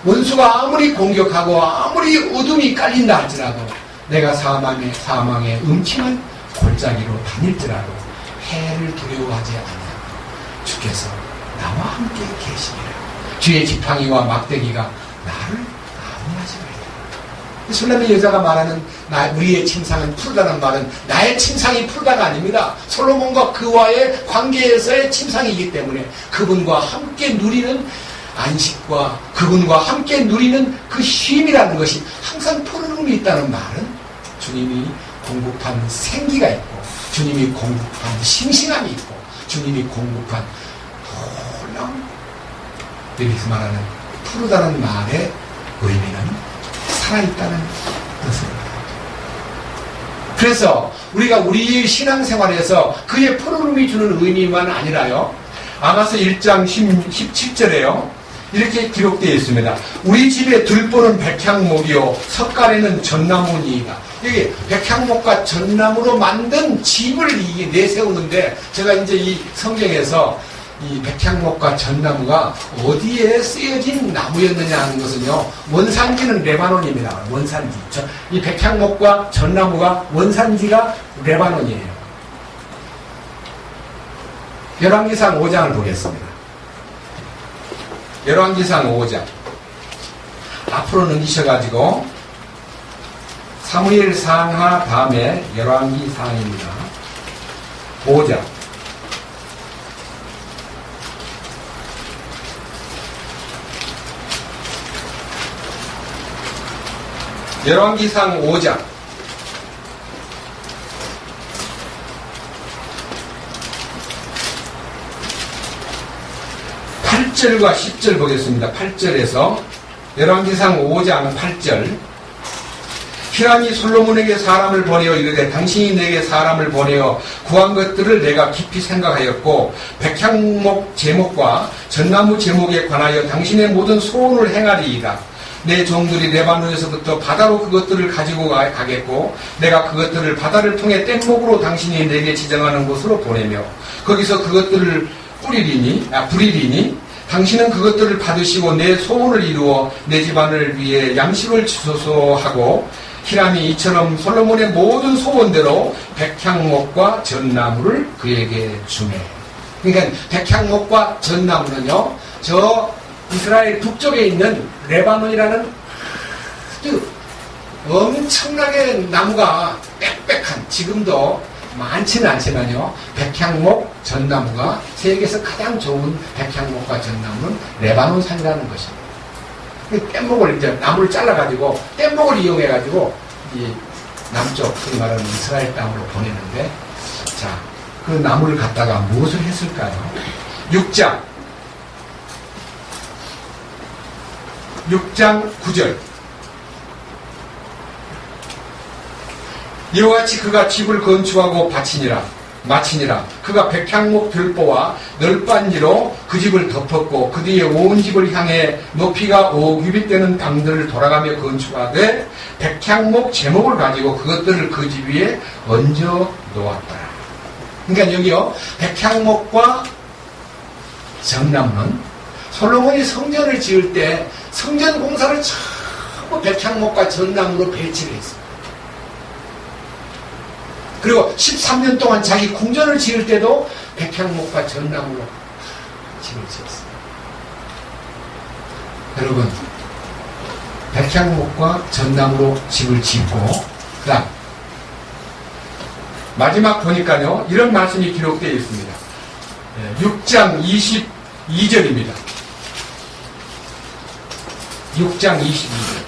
원수가 아무리 공격하고 아무리 어둠이 깔린다 할지라도 내가 사망의 음침한 골짜기로 다닐지라도 해를 두려워하지 않는다. 주께서 나와 함께 계시니라. 주의 지팡이와 막대기가 나를 안위하시리라. 술람의 여자가 말하는 우리의 침상은 푸르다는 말은 나의 침상이 푸르다가 아닙니다. 솔로몬과 그와의 관계에서의 침상이기 때문에 그분과 함께 누리는 안식과 그분과 함께 누리는 그 쉼이라는 것이 항상 푸르름이 있다는 말은 주님이 공급한 생기가 있고 주님이 공급한 싱싱함이 있고 주님이 공급한 놀라운 여기서 말하는 푸르다는 말의 의미는 살아있다는 뜻입니다. 그래서 우리가 우리의 신앙생활에서 그의 푸르름이 주는 의미만 아니라요. 아가서 1장 17절에요. 이렇게 기록되어 있습니다. 우리 집에 들보는 백향목이요 석가래는 전나무니이다. 여기 백향목과 전나무로 만든 집을 내세우는데 제가 이제 이 성경에서 이 백향목과 전나무가 어디에 쓰여진 나무였느냐 하는 것은요. 원산지는 레바논입니다. 원산지. 이 백향목과 전나무가 원산지가 레바논이에요. 열왕기상 5장을 보겠습니다. 열왕기상 5장. 앞으로 넘기셔가지고 사무엘 상하 다음에 열왕기상입니다. 5장. 열왕기상 5장. (8절과) (10절) 보겠습니다. 8절에서 열왕기상 5장 8절. 히람이 솔로몬에게 사람을 보내어 이르되 당신이 내게 사람을 보내어 구한 것들을 내가 깊이 생각하였고 백향목 제목과 전나무 제목에 관하여 당신의 모든 소원을 행하리이다. 내 종들이 레바논에서부터 바다로 그것들을 가지고 가겠고 내가 그것들을 바다를 통해 뗏목으로 당신이 내게 지정하는 곳으로 보내며 거기서 그것들을 부리리니 당신은 그것들을 받으시고 내 소원을 이루어 내 집안을 위해 양식을 주소서 하고 히람이 이처럼 솔로몬의 모든 소원대로 백향목과 전나무를 그에게 주매. 그러니까 백향목과 전나무는요, 저 이스라엘 북쪽에 있는 레바논이라는 아주 엄청나게 나무가 빽빽한, 지금도 많지는 않지만요, 백향목, 전나무가 세계에서 가장 좋은 백향목과 전나무는 레바논산이라는 것입니다. 뗏목을 이제 나무를 잘라가지고 뗏목을 이용해가지고 이 남쪽, 흔히 말하는 이스라엘 땅으로 보내는데, 자, 그 나무를 갖다가 무엇을 했을까요? 6장 9절. 이와 같이 그가 집을 건축하고 마치니라. 그가 백향목 들보와 널빤지로 그 집을 덮었고 그 뒤에 온 집을 향해 높이가 5규빗 되는 방들을 돌아가며 건축하되 백향목 제목을 가지고 그것들을 그 집 위에 얹어 놓았더라. 그러니까 여기요, 백향목과 전나무는 솔로몬이 성전을 지을 때 성전 공사를 전부 백향목과 전나무로 배치를 했습니다. 그리고 13년 동안 자기 궁전을 지을 때도 백향목과 전나무로 집을 지었습니다. 여러분, 백향목과 전나무로 집을 짓고, 그 다음 마지막 보니까요, 이런 말씀이 기록되어 있습니다. 6장 22절입니다. 6장 22절.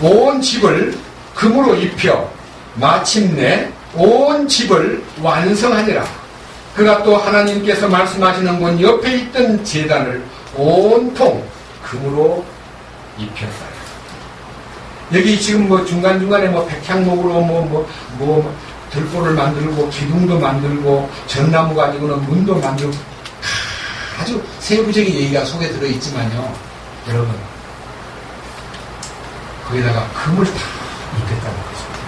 온 집을 금으로 입혀 마침내 온 집을 완성하니라. 그가 또 하나님께서 말씀하시는 곳 옆에 있던 제단을 온통 금으로 입혔다. 여기 지금 뭐 중간중간에 뭐 백향목으로 들보를 만들고 기둥도 만들고 전나무 가지고는 문도 만들고 아주 세부적인 얘기가 속에 들어있지만요, 여러분, 거기다가 금을 다 입혔다는 것입니다.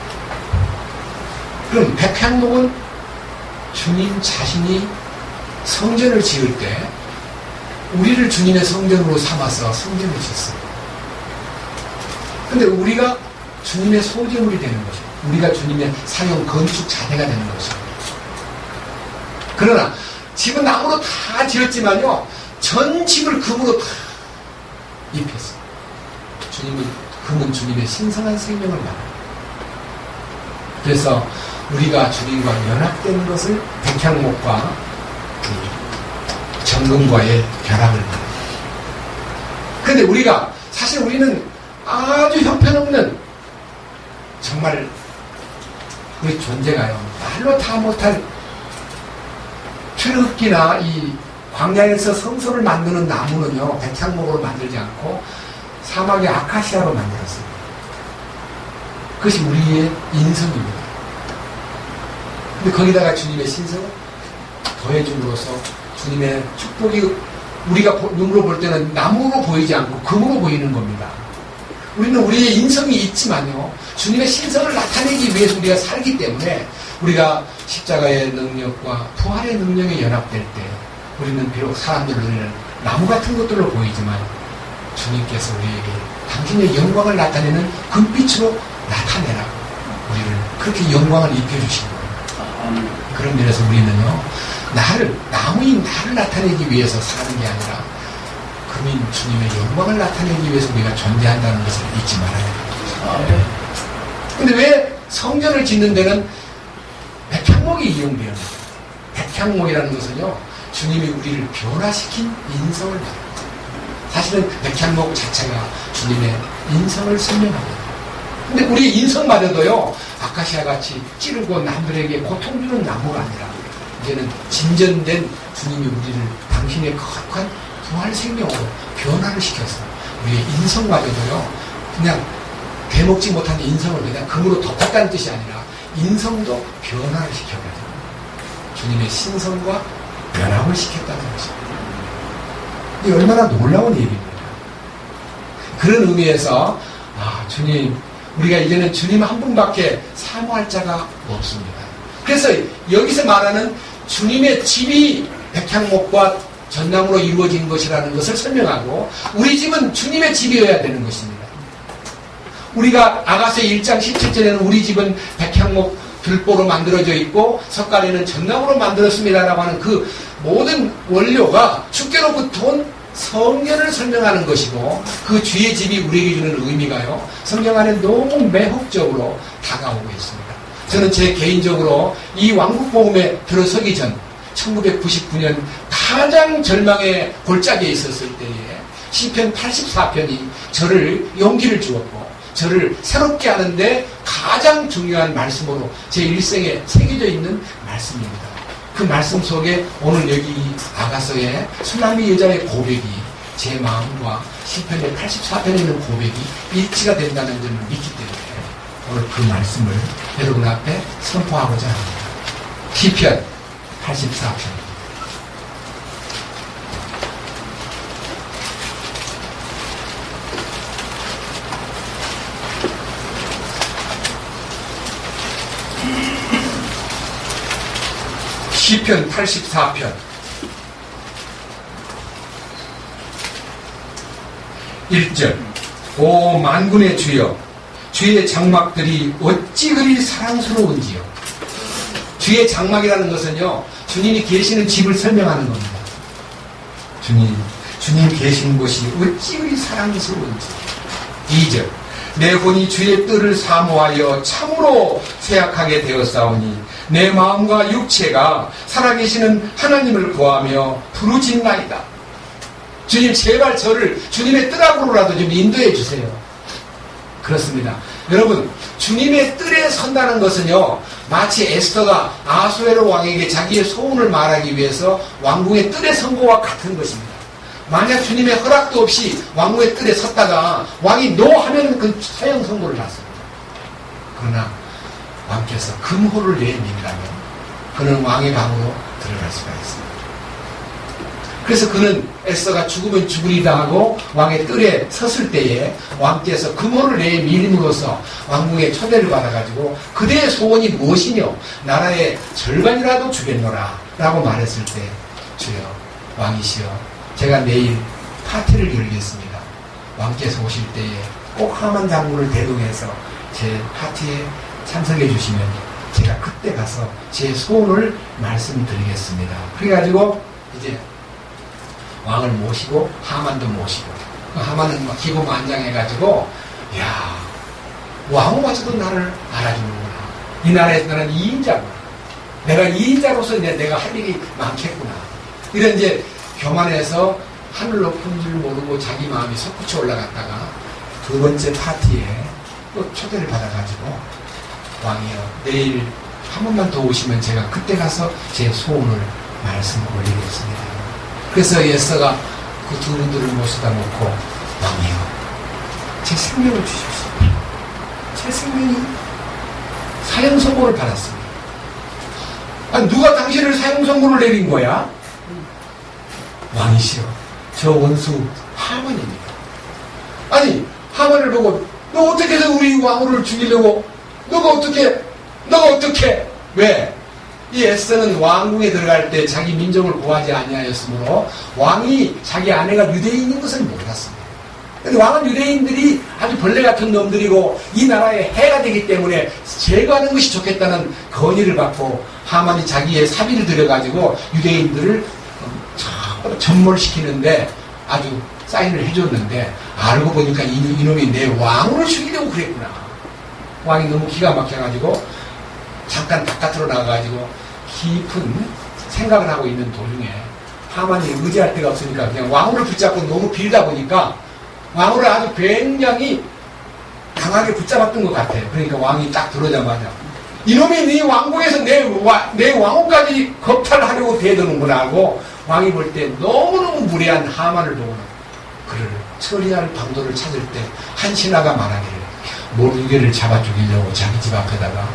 그럼 백향목은 주님 자신이 성전을 지을 때 우리를 주님의 성전으로 삼아서 성전을 짓습니다. 근데 우리가 주님의 소재물이 되는 거죠. 우리가 주님의 사용 건축 자재가 되는 거죠. 그러나 집은 나무로 다 지었지만요, 전 집을 금으로 다 입혔어요. 금은 주님의 신성한 생명을 말합니다. 그래서 우리가 주님과 연합되는 것을 백향목과 정금과의 결합을 말합니다. 그런데 사실 우리는 아주 형편없는, 정말 우리 존재가요, 말로 다 못할 트럭기나 이 광야에서 성소를 만드는 나무는요, 백향목으로 만들지 않고 사막의 아카시아로 만들었습니다. 그것이 우리의 인성입니다. 근데 거기다가 주님의 신성을 더해줌으로써 주님의 축복이 우리가 눈으로 볼 때는 나무로 보이지 않고 금으로 보이는 겁니다. 우리는 우리의 인성이 있지만요, 주님의 신성을 나타내기 위해서 우리가 살기 때문에 우리가 십자가의 능력과 부활의 능력에 연합될 때 우리는 비록 사람들 눈에는 나무 같은 것들로 보이지만 주님께서 우리에게 당신의 영광을 나타내는 금빛으로 나타내라고 우리를 그렇게 영광을 입혀주신 거예요. 그런 면에서 우리는요, 나무인 나를 나타내기 위해서 사는 게 아니라 금인 주님의 영광을 나타내기 위해서 우리가 존재한다는 것을 잊지 말아야 됩니다. 근데 왜 성전을 짓는 데는 백향목이 이용되었는가? 백향목이라는 것은요, 주님이 우리를 변화시킨 인성을 말합니다. 사실은 백향목 자체가 주님의 인성을 설명합니다. 근데 우리의 인성마저도요, 아카시아 같이 찌르고 남들에게 고통 주는 나무가 아니라 이제는 진전된 주님이 우리를 당신의 거룩한 부활 생명으로 변화를 시켜서 우리의 인성마저도요, 그냥 대먹지 못한 인성을 그냥 금으로 덮었다는 뜻이 아니라 인성도 변화를 시켜가지고 주님의 신성과 연합을 시켰다는 것입니다. 이게 얼마나 놀라운 일입니다. 그런 의미에서 주님, 우리가 이제는 주님 한 분밖에 사모할 자가 없습니다. 그래서 여기서 말하는 주님의 집이 백향목과 전나무로 이루어진 것이라는 것을 설명하고, 우리 집은 주님의 집이어야 되는 것입니다. 우리가 아가서 1장 17절에는 우리 집은 백향목 들보로 만들어져 있고 석가래는 전나무로 만들었습니다라고 하는 그 모든 원료가 주께로부터 온 성전을 설명하는 것이고, 그 주의 집이 우리에게 주는 의미가요, 성경 안에 너무 매혹적으로 다가오고 있습니다. 저는 제 개인적으로 이 왕국복음에 들어서기 전 1999년 가장 절망의 골짜기에 있었을 때에 시편 84편이 저를 용기를 주었고 저를 새롭게 하는데 가장 중요한 말씀으로 제 일생에 새겨져 있는 말씀입니다. 그 말씀 속에 오늘 여기 이 아가서의 수나미 여자의 고백이 제 마음과 시편의 84편에 있는 고백이 일치가 된다는 점을 믿기 때문에 오늘 그 말씀을 여러분 앞에 선포하고자 합니다. 시편 84편. 시편 84편 1절. 오 만군의 주여, 주의 장막들이 어찌 그리 사랑스러운지요. 주의 장막이라는 것은요, 주님이 계시는 집을 설명하는 겁니다. 주님 계신 곳이 어찌 그리 사랑스러운지. 2절. 내 혼이 주의 뜰을 사모하여 참으로 쇠약하게 되었사오니 내 마음과 육체가 살아계시는 하나님을 구하며 부르짖나이다. 주님, 제발 저를 주님의 뜰 앞으로라도 좀 인도해 주세요. 그렇습니다. 여러분, 주님의 뜰에 선다는 것은요, 마치 에스더가 아수에로 왕에게 자기의 소원을 말하기 위해서 왕궁의 뜰에 선 것과 같은 것입니다. 만약 주님의 허락도 없이 왕궁의 뜰에 섰다가 왕이 노 하면 그 사형 선고를 받습니다. 그러나 왕께서 금호를 내밀라면 그는 왕의 방으로 들어갈 수가 있습니다. 그래서 그는 에스더가 죽으면 죽으리다 하고 왕의 뜰에 섰을 때에 왕께서 금호를 내밀림으로써 왕궁의 초대를 받아가지고 그대의 소원이 무엇이뇨? 나라의 절반이라도 주겠노라 라고 말했을 때 주여, 왕이시여, 제가 내일 파티를 열겠습니다. 왕께서 오실 때에 꼭 하만 장군을 대동해서 제 파티에 참석해 주시면 제가 그때 가서 제 소원을 말씀드리겠습니다. 그래가지고 이제 왕을 모시고 하만도 모시고, 하만은 막 기고만장해가지고, 야, 왕마저도 나를 알아주는구나. 이 나라에서 나는 2인자구나. 내가 2인자로서 내가 할 일이 많겠구나. 이런 이제 교만해서 하늘 높은 줄 모르고 자기 마음이 솟구쳐 올라갔다가 두 번째 파티에 또 초대를 받아가지고, 왕이여, 내일 한 번만 더 오시면 제가 그때 가서 제 소원을 말씀 올리겠습니다. 그래서 예서가 그 두 분들을 모시다 놓고, 왕이여, 제 생명을 주십시오. 제 생명이 사형 선고를 받았습니다. 아니, 누가 당신을 사형 선고를 내린 거야? 왕이시여, 저 원수 하만입니다. 아니, 하만을 보고 너 어떻게 해서 우리 왕후를 죽이려고? 너가 어떻게? 왜? 이 에스더는 왕궁에 들어갈 때 자기 민족을 구하지 아니하였으므로 왕이 자기 아내가 유대인인 것을 몰랐습니다. 근데 왕은 유대인들이 아주 벌레 같은 놈들이고 이 나라에 해가 되기 때문에 제거하는 것이 좋겠다는 건의를 받고 하만이 자기의 사비를 들여가지고 유대인들을 전몰시키는데 아주 사인을 해줬는데, 알고 보니까 이놈이 내 왕을 죽이려고 그랬구나. 왕이 너무 기가 막혀가지고 잠깐 바깥으로 나가가지고 깊은 생각을 하고 있는 도중에 하만이 의지할 데가 없으니까 그냥 왕후를 붙잡고 너무 빌다 보니까 왕후를 아주 굉장히 강하게 붙잡았던 것 같아요. 그러니까 왕이 딱 들어오자마자 이놈이 네 왕궁에서 내 왕후까지 겁탈하려고 대드는구나 하고, 왕이 볼 때 너무너무 무례한 하만을 보고는 그를 처리할 방도를 찾을 때 한 신하가 말하기를 모르개를 잡아 죽이려고 자기 집 앞에다가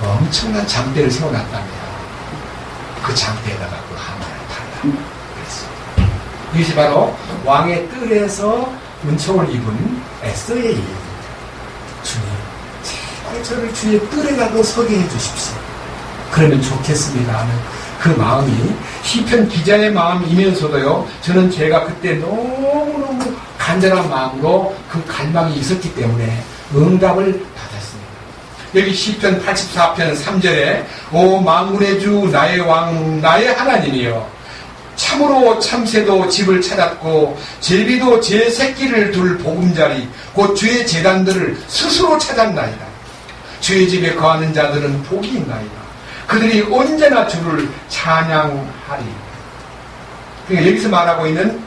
엄청난 장대를 세워놨답니다. 그 장대에다가 그 하만을 달라 그랬습니다. 이것이 바로 왕의 뜰에서 은총을 입은 에스더의 일입니다. 주님, 제발 저를 주의 뜰에라도 서게 해주십시오. 그러면 좋겠습니다 하는 그 마음이 시편 기자의 마음이면서도요, 저는 제가 그때 너무너무 간절한 마음으로 그 갈망이 있었기 때문에 응답을 받았습니다. 여기 시편 84편 3절에 오 만군의 주 나의 왕 나의 하나님이여, 참으로 참새도 집을 찾았고 제비도 제 새끼를 둘 보금자리 곧 주의 제단들을 스스로 찾았나이다. 주의 집에 거하는 자들은 복이 있나이다. 그들이 언제나 주를 찬양하리. 그러니까 여기서 말하고 있는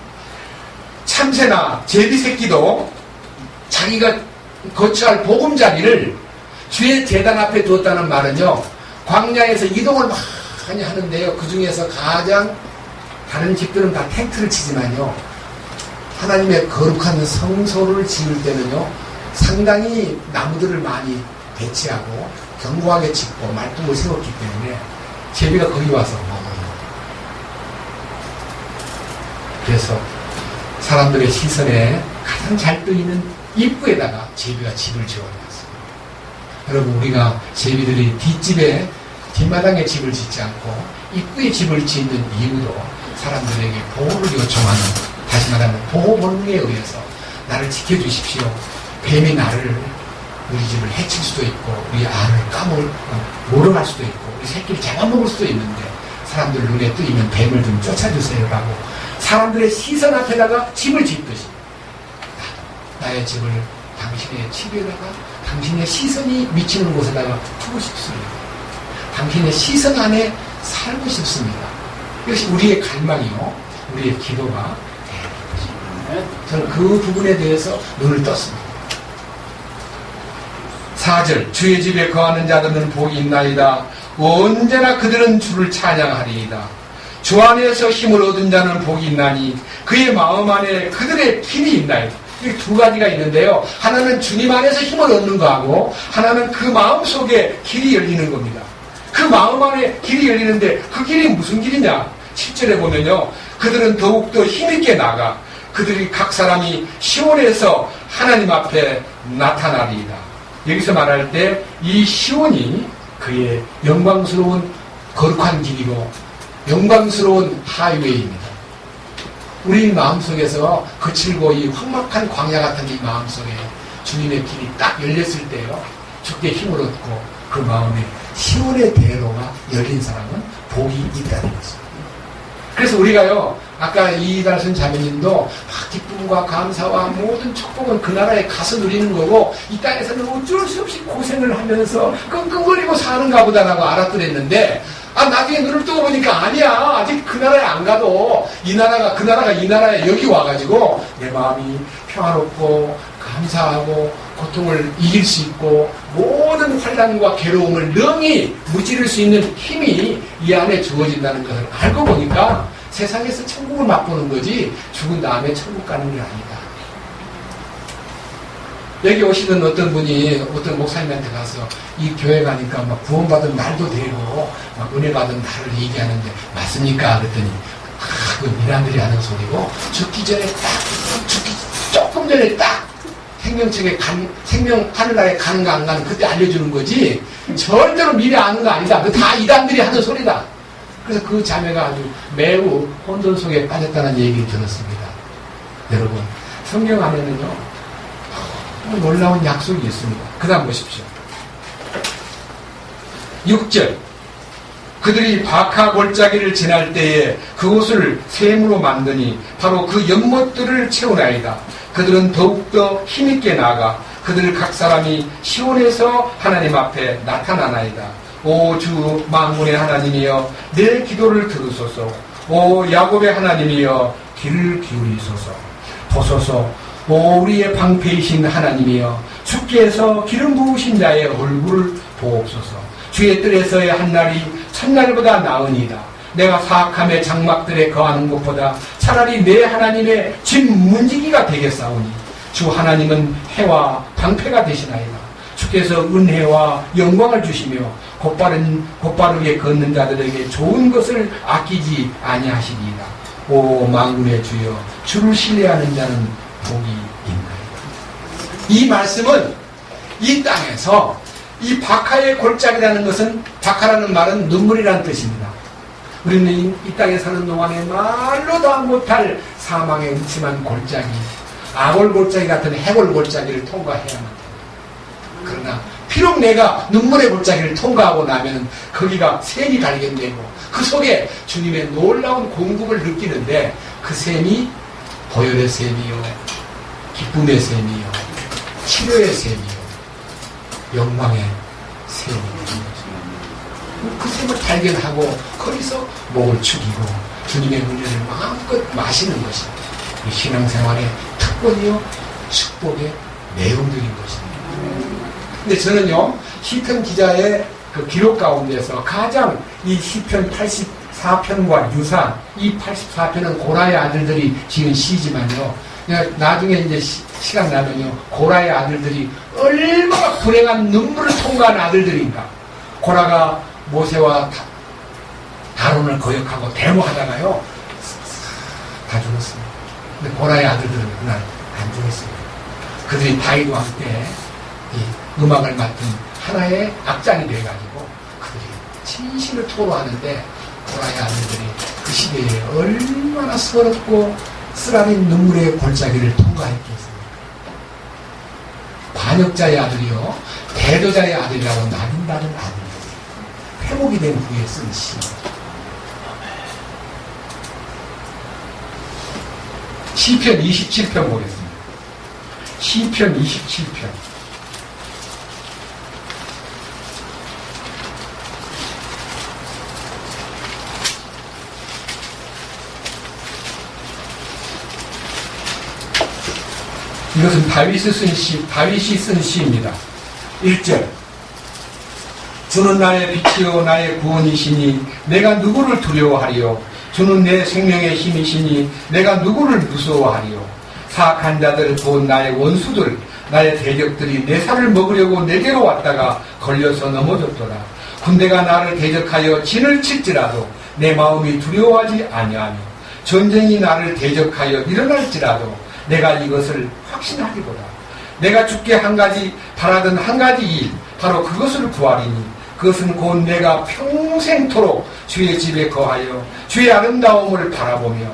참새나 제비 새끼도 자기가 거처할 보금자리를 주의 제단 앞에 두었다는 말은요, 광야에서 이동을 많이 하는데요, 그 중에서 가장 다른 집들은 다 텐트를 치지만요, 하나님의 거룩한 성소를 지을 때는요 상당히 나무들을 많이 배치하고 견고하게 짓고 말뚝을 세웠기 때문에 제비가 거기 와서 머물러요. 그래서 사람들의 시선에 가장 잘 뜨이는 입구에다가 제비가 집을 지어놨습니다. 여러분, 우리가 제비들이 뒷집에 뒷마당에 집을 짓지 않고 입구에 집을 짓는 이유도 사람들에게 보호를 요청하는, 다시 말하면 보호 본능에 의해서 나를 지켜주십시오. 뱀이 나를, 우리 집을 해칠 수도 있고 우리 알을 몰아갈 수도 있고 우리 새끼를 잡아먹을 수도 있는데 사람들 눈에 뜨이면 뱀을 좀 쫓아주세요라고 사람들의 시선 앞에다가 집을 짓듯이 나도 나의 집을 당신의 집에다가 당신의 시선이 미치는 곳에다가 두고 싶습니다. 당신의 시선 안에 살고 싶습니다. 이것이 우리의 갈망이요, 우리의 기도가 되는 것입니다. 저는 그 부분에 대해서 눈을 떴습니다. 4절 주의 집에 거하는 자들은 복이 있나이다. 언제나 그들은 주를 찬양하리이다. 주 안에서 힘을 얻은 자는 복이 있나니 그의 마음 안에 그들의 길이 있나이다. 이 두 가지가 있는데요, 하나는 주님 안에서 힘을 얻는 거하고 하나는 그 마음 속에 길이 열리는 겁니다. 그 마음 안에 길이 열리는데 그 길이 무슨 길이냐, 7절에 보면요, 그들은 더욱더 힘있게 나가 그들이 각 사람이 시온에서 하나님 앞에 나타나리이다. 여기서 말할 때 이 시온이 그의 영광스러운 거룩한 길이고 영광스러운 하이웨이입니다. 우리 마음속에서 거칠고 이 황막한 광야 같은 이 마음속에 주님의 길이 딱 열렸을 때요, 주께 힘을 얻고 그 마음에 시온의 대로가 열린 사람은 복이 있다는 것입니다. 그래서 우리가요, 아까 이달순 자매님도 막 기쁨과 감사와 모든 축복은 그 나라에 가서 누리는 거고 이 땅에서는 어쩔 수 없이 고생을 하면서 끙끙거리고 사는가 보다라고 알았더랬는데, 나중에 눈을 뜨고 보니까 아니야, 아직 그 나라에 안 가도 그 나라가 이 나라에 여기 와가지고 내 마음이 평화롭고 감사하고 고통을 이길 수 있고 모든 환난과 괴로움을 능히 무찌를 수 있는 힘이 이 안에 주어진다는 것을 알고 보니까 세상에서 천국을 맛보는 거지 죽은 다음에 천국 가는 게 아니다. 여기 오시던 어떤 분이 어떤 목사님한테 가서 이 교회 가니까 막 구원받은 날도 되고 막 은혜 받은 날을 얘기하는데 맞습니까? 그랬더니 그 미란들이 하는 소리고 죽기 조금 전에 딱 생명책에 하늘나라에 가는가 안 가는 그때 알려주는 거지 절대로 미래 아는 거 아니다. 그 다 이단들이 하는 소리다. 그래서 그 자매가 아주 매우 혼돈 속에 빠졌다는 얘기를 들었습니다. 여러분, 성경 안에는요 놀라운 약속이 있습니다. 그 다음 보십시오. 6절, 그들이 바카 골짜기를 지날 때에 그곳을 샘으로 만드니 바로 그 연못들을 채우나이다. 그들은 더욱더 힘있게 나아가 그들 각 사람이 시온에서 하나님 앞에 나타나나이다. 오 주 만군의 하나님이여 내 기도를 들으소서. 오 야곱의 하나님이여 귀를 기울이소서. 보소서. 오 우리의 방패이신 하나님이여 주께서 기름 부으신 자의 얼굴을 보옵소서. 주의 뜰에서의 한날이 첫날보다 나으니이다. 내가 사악함의 장막들에 거하는 것보다 차라리 내 하나님의 집 문지기가 되겠사오니 주 하나님은 해와 방패가 되시나이다. 주께서 은혜와 영광을 주시며 곧바르게 걷는 자들에게 좋은 것을 아끼지 아니하시리이다. 오 만군의 주여 주를 신뢰하는 자는 복이 있나이다. 이 말씀은 이 땅에서 이 바카의 골짜기라는 것은, 바카라는 말은 눈물이라는 뜻입니다. 우리는 이 땅에 사는 동안에 말로 다 못할 사망의 음침한 골짜기, 아골 골짜기 같은 해골 골짜기를 통과해야만 됩니다. 그러나 비록 내가 눈물의 골짜기를 통과하고 나면 거기가 샘이 발견되고 그 속에 주님의 놀라운 공급을 느끼는데 그 샘이 보혈의 샘이요, 기쁨의 샘이요, 치료의 샘이요, 영광의 샘이요. 그 샘을 발견하고 거기서 목을 축이고 주님의 은혜를 마음껏 마시는 것이 이 신앙생활의 특권이요 축복의 내용들인 것입니다. 근데 저는요 시편 기자의 그 기록 가운데서 가장 이 시편 84편과 유사한, 이 84편은 고라의 아들들이 지은 시지만요, 나중에 이제 시간 나면요 고라의 아들들이 얼마나 불행한 눈물을 통과한 아들들인가. 고라가 모세와 다론을 거역하고 데모하다가요 다 죽었습니다. 근데 고라의 아들들은 그날 안 죽었습니다. 그들이 다윗과 함께 이 음악을 맡은 하나의 악장이 돼가지고 그들이 진실을 토로하는데 고라의 아들들이 그 시대에 얼마나 서럽고 쓰라린 눈물의 골짜기를 통과했겠습니까? 반역자의 아들이요 대도자의 아들이라고 나눈다는 아들, 회복이 된 후에 쓴 시. 시편 27편 보겠습니다. 시편 27편. 이것은 다윗이 쓴 시입니다. 1절. 주는 나의 빛이요 나의 구원이시니 내가 누구를 두려워하리요. 주는 내 생명의 힘이시니 내가 누구를 무서워하리요. 사악한 자들 곧 나의 원수들 나의 대적들이 내 살을 먹으려고 내게로 왔다가 걸려서 넘어졌더라. 군대가 나를 대적하여 진을 칠지라도 내 마음이 두려워하지 아니하며 전쟁이 나를 대적하여 일어날지라도 내가 이것을 확신하리보다. 내가 주께 한 가지 바라던 한 가지 일, 바로 그것을 구하리니 그것은 곧 내가 평생토록 주의 집에 거하여 주의 아름다움을 바라보며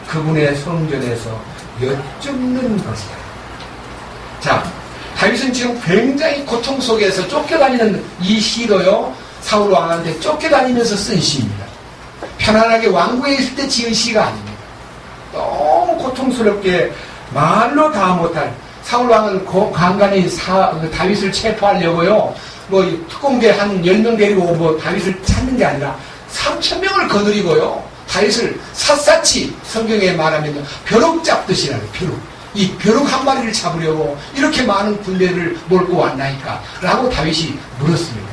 그분의 성전에서 여쭙는 것이다. 자, 다윗은 지금 굉장히 고통 속에서 쫓겨다니는 이 시도요, 사울 왕한테 쫓겨다니면서 쓴 시입니다. 편안하게 왕궁에 있을 때 지은 시가 아닙니다. 너무 고통스럽게 말로 다 못할, 사울 왕은 간간히 다윗을 체포하려고요, 뭐 특공대 한 10명 데리고 다윗을 찾는 게 아니라 3,000명을 거느리고요, 다윗을 샅샅이 성경에 말하면 벼룩 잡듯이라는 벼룩, 이 벼룩 한 마리를 잡으려고 이렇게 많은 군대를 몰고 왔나이까? 라고 다윗이 물었습니다.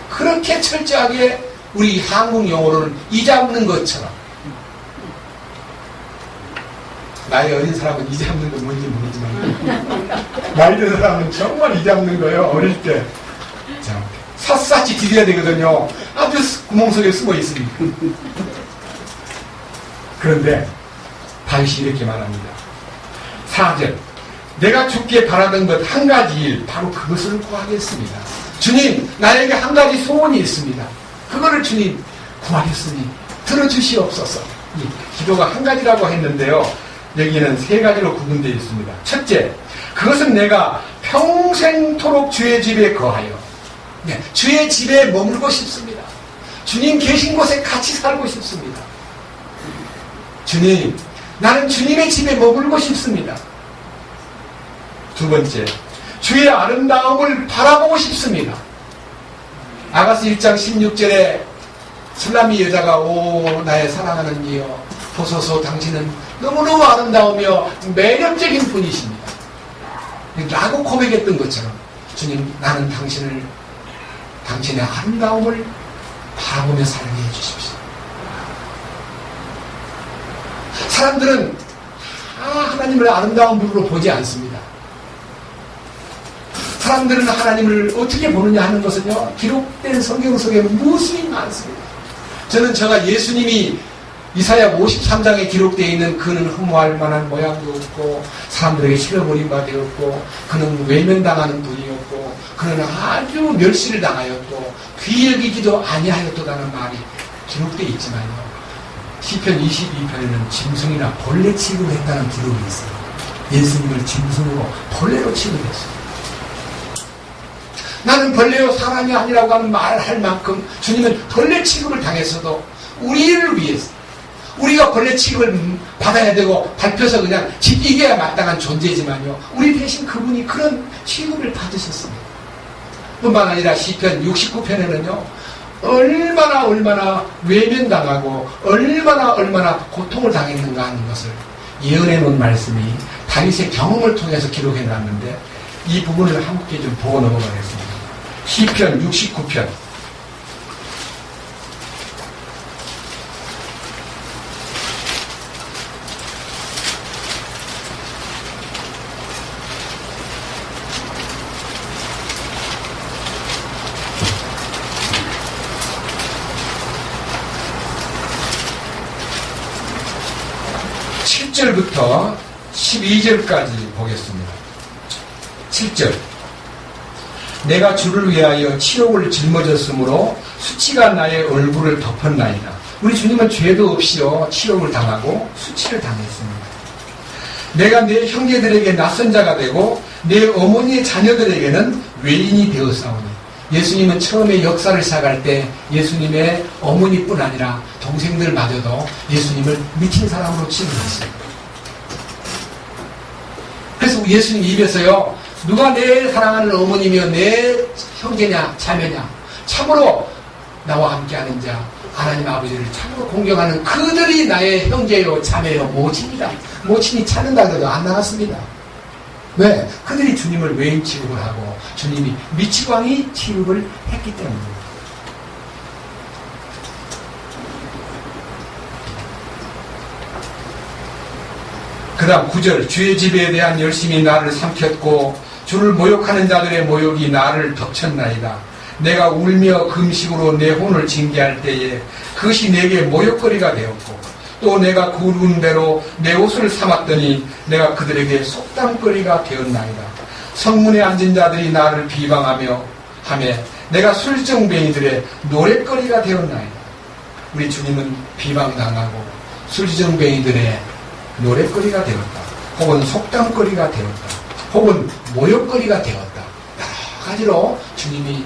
그렇게 철저하게 우리 한국 용어로는 이 잡는 것처럼, 나이 어린 사람은 이 잡는 건 뭔지 모르지만 나이 든 사람은 정말 이 잡는 거예요. 어릴 때 샅샅이 디뎌야 되거든요. 아주 구멍 속에 숨어 있으니까. 그런데 다윗이 이렇게 말합니다. 4절, 내가 주께 바라던 것 한 가지 일, 바로 그것을 구하겠습니다. 주님, 나에게 한 가지 소원이 있습니다. 그거를 주님 구하겠으니 들어주시옵소서. 이 기도가 한 가지라고 했는데요, 여기는 3가지로 구분되어 있습니다. 첫째, 그것은 내가 평생토록 주의 집에 거하여, 주의 집에 머물고 싶습니다. 주님 계신 곳에 같이 살고 싶습니다. 주님, 나는 주님의 집에 머물고 싶습니다. 두 번째, 주의 아름다움을 바라보고 싶습니다. 아가서 1장 16절에 술라미 여자가 오 나의 사랑하는 이여 보소서 당신은 너무너무 아름다우며 매력적인 분이십니다. 라고 고백했던 것처럼 주님, 나는 당신의 아름다움을 바라보며 살게 해주십시오. 사람들은 하나님을 아름다운 분으로 보지 않습니다. 사람들은 하나님을 어떻게 보느냐 하는 것은요, 기록된 성경 속에 무수히 많습니다. 제가 예수님이 이사야 53장에 기록되어 있는 그는 흠모할 만한 모양도 없고 사람들에게 실어버린 바 되었고 그는 외면당하는 분이었고 그는 아주 멸시를 당하였고 귀히 여기기도 아니하였도다는 말이 기록되어 있지만요, 시편 22편에는 짐승이나 벌레 취급을 했다는 기록이 있어요. 예수님을 짐승으로 벌레로 취급했어요. 나는 벌레요 사람이 아니라고 하는 말을 할 만큼 주님은 벌레 취급을 당했어도 우리를 위해서, 우리가 벌레 취급을 받아야 되고 밟혀서 그냥 이겨야 마땅한 존재지만요, 우리 대신 그분이 그런 취급을 받으셨습니다. 뿐만 아니라 시편 69편에는요 얼마나 외면당하고 얼마나 고통을 당했는가 하는 것을 예언해 놓은 말씀이 다윗의 경험을 통해서 기록해 놨는데, 이 부분을 함께 좀 보고 넘어가겠습니다. 시편 69편 7절부터 12절까지 보겠습니다. 7절, 내가 주를 위하여 치욕을 짊어졌으므로 수치가 나의 얼굴을 덮었나이다. 우리 주님은 죄도 없이요 치욕을 당하고 수치를 당했습니다. 내가 내 형제들에게 낯선 자가 되고 내 어머니의 자녀들에게는 외인이 되었사오니. 예수님은 처음에 역사를 시작할 때 예수님의 어머니뿐 아니라 동생들마저도 예수님을 미친 사람으로 취급했어요. 그래서 예수님 입에서요, 누가 내 사랑하는 어머니며 내 형제냐 자매냐, 참으로 나와 함께하는 자 하나님 아버지를 참으로 공경하는 그들이 나의 형제요 자매요 모친이다. 모친이 찾는다 해도 안 나갔습니다. 왜? 그들이 주님을 외인 취급을 하고 주님이 미치광이 취급을 했기 때문입니다. 그 다음 9절, 주의 집에 대한 열심이 나를 삼켰고 주를 모욕하는 자들의 모욕이 나를 덮쳤나이다. 내가 울며 금식으로 내 혼을 징계할 때에 그것이 내게 모욕거리가 되었고 또 내가 구운 배로 내 옷을 삼았더니 내가 그들에게 속담거리가 되었나이다. 성문에 앉은 자들이 나를 비방하며 하매 내가 술정뱅이들의 노랫거리가 되었나이다. 우리 주님은 비방당하고 술정뱅이들의 노랫거리가 되었다. 혹은 속담거리가 되었다. 혹은 모욕거리가 되었다. 여러 가지로 주님이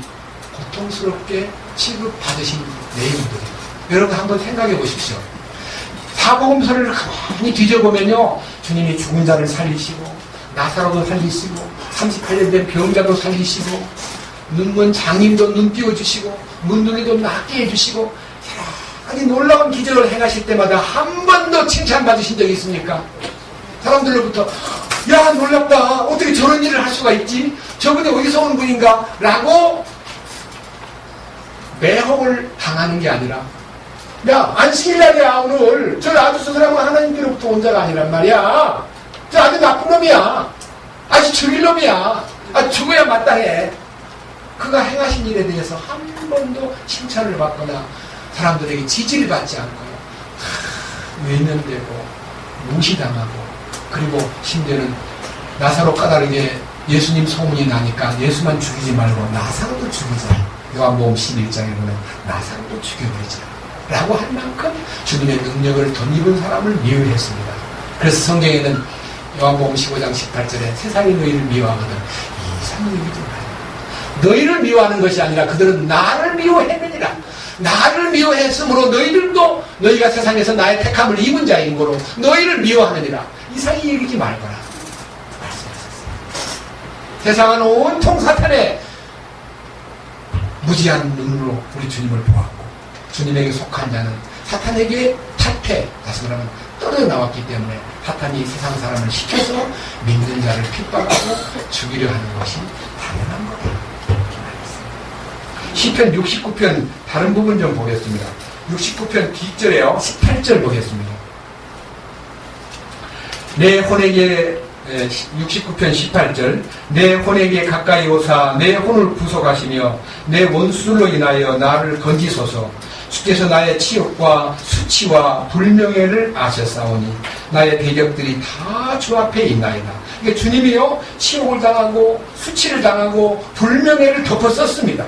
고통스럽게 취급받으신 내용들이에요. 여러분 한번 생각해 보십시오. 사복음서를 가만히 뒤져보면요, 주님이 죽은 자를 살리시고 나사로도 살리시고 38년 된 병자도 살리시고 눈먼 장님도 눈 띄워주시고 문둥이도 낫게 해주시고 여러 가지 놀라운 기적을 행하실 때마다 한 번도 칭찬받으신 적이 있습니까? 사람들로부터 야 놀랍다, 어떻게 저런 일을 할 수가 있지? 저분이 어디서 온 분인가? 라고 매혹을 당하는 게 아니라, 야 안식일날이야 오늘, 저 아주 저 사람은 하나님께로부터 온 자가 아니란 말이야, 저 아주 나쁜 놈이야, 아주 죽일 놈이야, 아 죽어야 마땅해. 그가 행하신 일에 대해서 한 번도 칭찬을 받거나 사람들에게 지지를 받지 않고 외면되고 무시당하고, 그리고 심지어는 나사로 까다르게 예수님 소문이 나니까 예수만 죽이지 말고 나사로도 죽이자. 요한복음 11장에 보면 나사로도 죽여버리자 라고 할 만큼 주님의 능력을 덧입은 사람을 미워했습니다. 그래서 성경에는 요한복음 15장 18절에 세상이 너희를 미워하거든 이상히 여기지 말라. 너희를 미워하는 것이 아니라 그들은 나를 미워했느니라. 나를 미워했으므로 너희들도 너희가 세상에서 나의 택함을 입은 자인 거로 너희를 미워하느니라. 이상히 여기지 말거라 말씀하셨어요. 세상은 온통 사탄의 무지한 눈으로 우리 주님을 보았고, 주님에게 속한 자는 사탄에게 탈퇴, 다시 말하면 떨어져 나왔기 때문에 사탄이 세상 사람을 시켜서 믿는 자를 핍박하고 죽이려 하는 것이 당연한 거다. 시편 69편 다른 부분 좀 보겠습니다. 69편 뒷절에요. 18절 보겠습니다. 내 혼에게 69편 18절 내 혼에게 가까이 오사 내 혼을 구속하시며 내 원수들로 인하여 나를 건지소서. 주께서 나의 치욕과 수치와 불명예를 아셨사오니 나의 대적들이 다 주 앞에 있나이다. 그러니까 주님이요 치욕을 당하고 수치를 당하고 불명예를 덮어 썼습니다.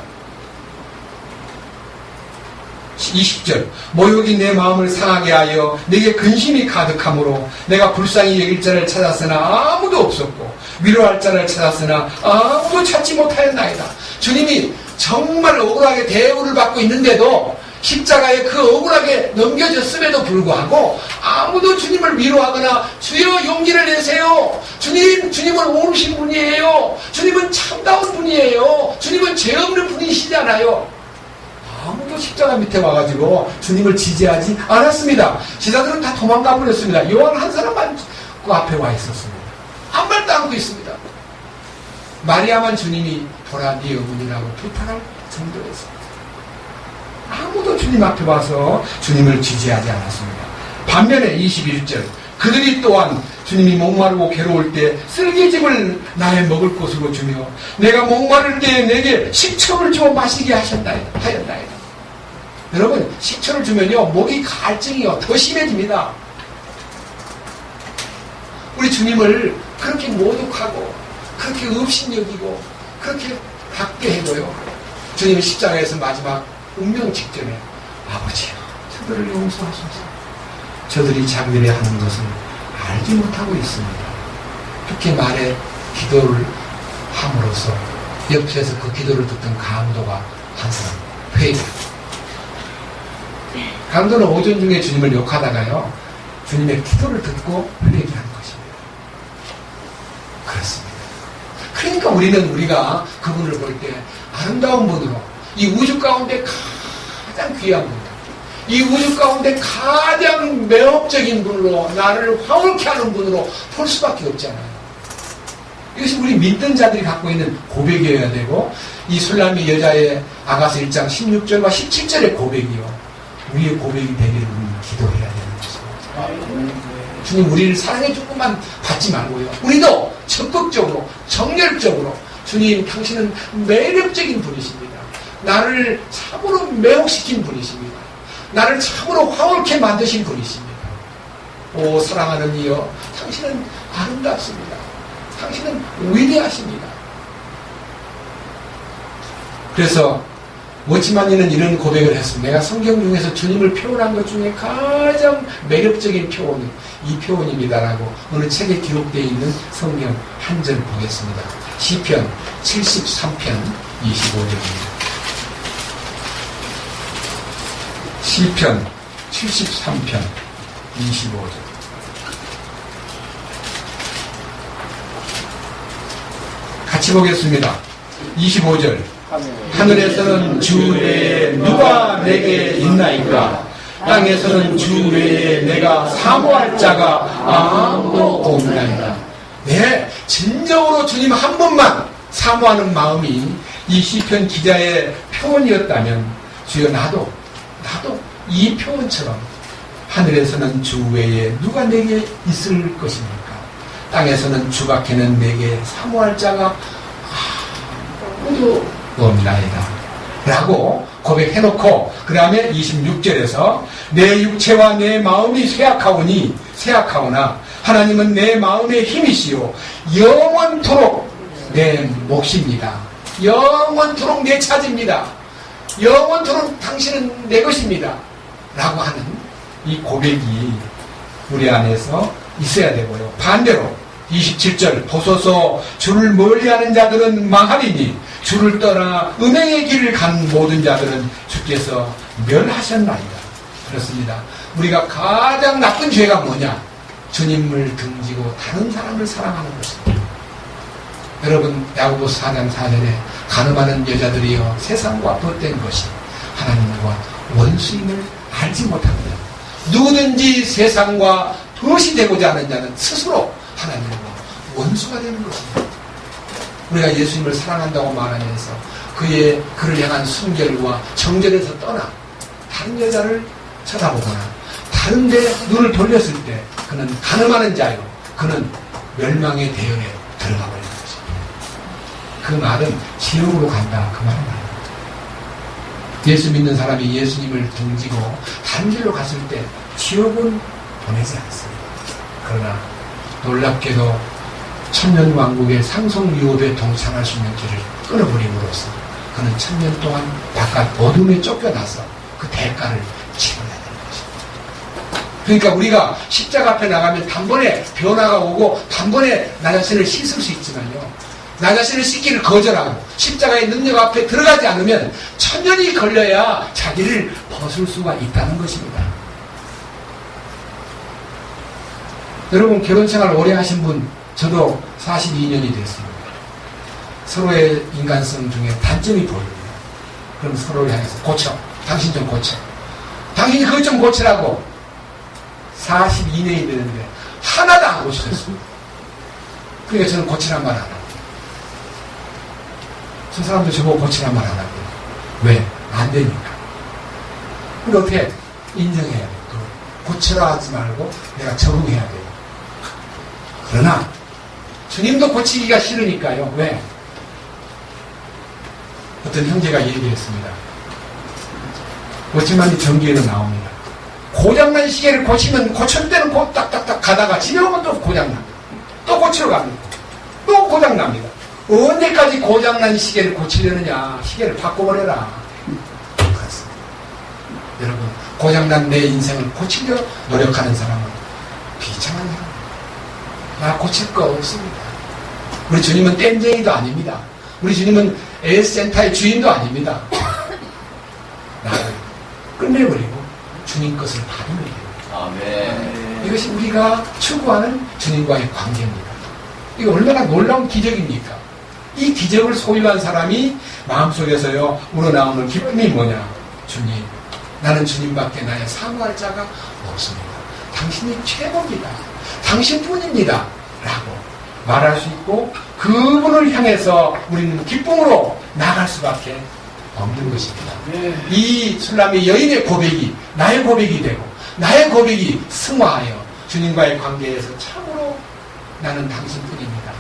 20절 모욕이 내 마음을 상하게 하여 내게 근심이 가득하므로 내가 불쌍히 여길 자를 찾았으나 아무도 없었고 위로할 자를 찾았으나 아무도 찾지 못하였나이다. 주님이 정말 억울하게 대우를 받고 있는데도 십자가에 그 억울하게 넘겨졌음에도 불구하고 아무도 주님을 위로하거나 주여 용기를 내세요, 주님은 옳으신 분이에요, 주님은 참다운 분이에요, 주님은 죄 없는 분이시잖아요, 아무도 십자가 밑에 와가지고 주님을 지지하지 않았습니다. 제자들은 다 도망가 버렸습니다. 요한 한 사람만 그 앞에 와 있었습니다. 아무 말도 안 하고 있습니다. 마리아만 주님이 보라 네 어머니라고 비판할 정도였습니다. 아무도 주님 앞에 와서 주님을 지지하지 않았습니다. 반면에 21절 그들이 또한 주님이 목마르고 괴로울 때 쓸개즙을 나의 먹을 것으로 주며 내가 목마를 때에 내게 식초를 주어 마시게 하였나이다. 여러분 식초를 주면요 목이 갈증이요 더 심해집니다. 우리 주님을 그렇게 모독하고 그렇게 업신여기고 그렇게 박대해도요 주님은 십자가에서 마지막 운명 직전에 아버지여 저들을 용서하소서, 저들이 자기들이 하는 것을 알지 못하고 있습니다. 그렇게 말해 기도를 함으로써 옆에서 그 기도를 듣던 강도가 한 사람 회개했다. 강도는 오전 중에 주님을 욕하다가요 주님의 기도를 듣고 회개한 것입니다. 그렇습니다. 그러니까 우리가 그분을 볼 때 아름다운 분으로, 이 우주 가운데 가장 귀한 분, 이 우주 가운데 가장 매혹적인 분으로, 나를 화울케 하는 분으로 볼 수밖에 없잖아요. 이것이 우리 믿는 자들이 갖고 있는 고백이어야 되고, 이 술람이 여자의 아가서 1장 16절과 17절의 고백이요 우리의 고백이 되기를 우리는 기도해야 되는 것입니다. 주님 우리를 사랑해 줄 것만 받지 말고요 우리도 적극적으로 정열적으로 주님 당신은 매력적인 분이십니다. 나를 참으로 매혹시킨 분이십니다. 나를 참으로 화울케 만드신 분이십니다. 오 사랑하는 이여 당신은 아름답습니다. 당신은 위대하십니다. 그래서 워치만니는 이런 고백을 했습니다. 내가 성경 중에서 주님을 표현한 것 중에 가장 매력적인 표현은 이 표현입니다라고 어느 책에 기록되어 있는 성경 한 절 보겠습니다. 시편 73편 25절입니다. 시편 73편 25절. 같이 보겠습니다. 25절. 하늘에서는 주 외에 누가 내게 있나이까? 땅에서는 주 외에 내가 사모할 자가 아무도 없나이다. 네, 진정으로 주님 한 분만 사모하는 마음이 이 시편 기자의 표현이었다면 주여 나도 이 표현처럼 하늘에서는 주 외에 누가 내게 있을 것입니까? 땅에서는 주밖에는 내게 사모할 자가 아무도 없나이다 라고 고백해놓고 그 다음에 26절에서 내 육체와 내 마음이 쇠약하오나 하나님은 내 마음의 힘이시요 영원토록 내 몫입니다. 영원토록 내 차지입니다. 영원토록 당신은 내 것입니다 라고 하는 이 고백이 우리 안에서 있어야 되고요. 반대로 27절 보소서 주를 멀리하는 자들은 망하리니 주를 떠나 음행의 길을 간 모든 자들은 주께서 멸하셨나이다. 그렇습니다. 우리가 가장 나쁜 죄가 뭐냐? 주님을 등지고 다른 사람을 사랑하는 것입니다. 여러분 야고보서 4장 4절에 가늠하는 여자들이여 세상과 덧된 것이 하나님과 원수임을 알지 못합니다. 누구든지 세상과 덫이 되고자 하는 자는 스스로 하나님과 원수가 되는 것입니다. 우리가 예수님을 사랑한다고 말하면서 그를 향한 순결과 정절에서 떠나 다른 여자를 쳐다보거나 다른 데 눈을 돌렸을 때 그는 가늠하는 자요. 그는 멸망의 대열에 들어가 버리는 것입니다. 그 말은 지옥으로 간다. 그 말은 아닙니다. 예수 믿는 사람이 예수님을 등지고 다른 길로 갔을 때 지옥은 보내지 않습니다. 그러나 놀랍게도 천년왕국의 상속유업에 동참할 수 있는 길을 끊어버림으로써 그는 천년 동안 바깥 어둠에 쫓겨나서 그 대가를 치러야 되는 것입니다. 그러니까 우리가 십자가 앞에 나가면 단번에 변화가 오고 단번에 나 자신을 씻을 수 있지만요, 나 자신을 씻기를 거절하고 십자가의 능력 앞에 들어가지 않으면 천년이 걸려야 자기를 벗을 수가 있다는 것입니다. 여러분 결혼생활 오래 하신 분, 저도 42년이 됐습니다. 서로의 인간성 중에 단점이 보입니다. 그럼 서로를 향해서 고쳐. 당신 좀 고쳐. 당신이 그것 좀 고치라고 42년이 되는데 하나도 안 고쳐졌습니다. 그러니까 저는 고치란 말 안 하고, 저 사람도 저보고 고치란 말 안 하고. 왜? 안 되니까. 근데 어떻게 인정해야 돼요. 고치라 하지 말고 내가 적응해야 돼요. 그러나 주님도 고치기가 싫으니까요. 왜? 어떤 형제가 얘기했습니다. 고치만이 전기에도 나옵니다. 고장난 시계를 고치면 고칠 때는 딱딱딱 가다가 집에 오면 또 고장납니다. 또 고치러 갑니다. 또 고장납니다. 언제까지 고장난 시계를 고치려느냐. 시계를 바꿔버려라. 그렇습니다. 여러분 고장난 내 인생을 고치려 노력하는 사람은 비참한 사람. 나 고칠 거 없습니다. 우리 주님은 땡쟁이도 아닙니다. 우리 주님은 에센터의 주인도 아닙니다. 나를 끝내버리고 주님 것을 받으면 돼요. 아멘. 이것이 우리가 추구하는 주님과의 관계입니다. 이거 얼마나 놀라운 기적입니까? 이 기적을 소유한 사람이 마음속에서요 우러나오는 기쁨이 뭐냐? 주님, 나는 주님밖에 나의 사모할 자가 없습니다. 당신이 최고입니다. 당신뿐입니다. 라고 말할 수 있고 그분을 향해서 우리는 기쁨으로 나아갈 수밖에 없는 것입니다. 이 술람의 여인의 고백이 나의 고백이 되고 나의 고백이 승화하여 주님과의 관계에서 참으로 나는 당신뿐입니다.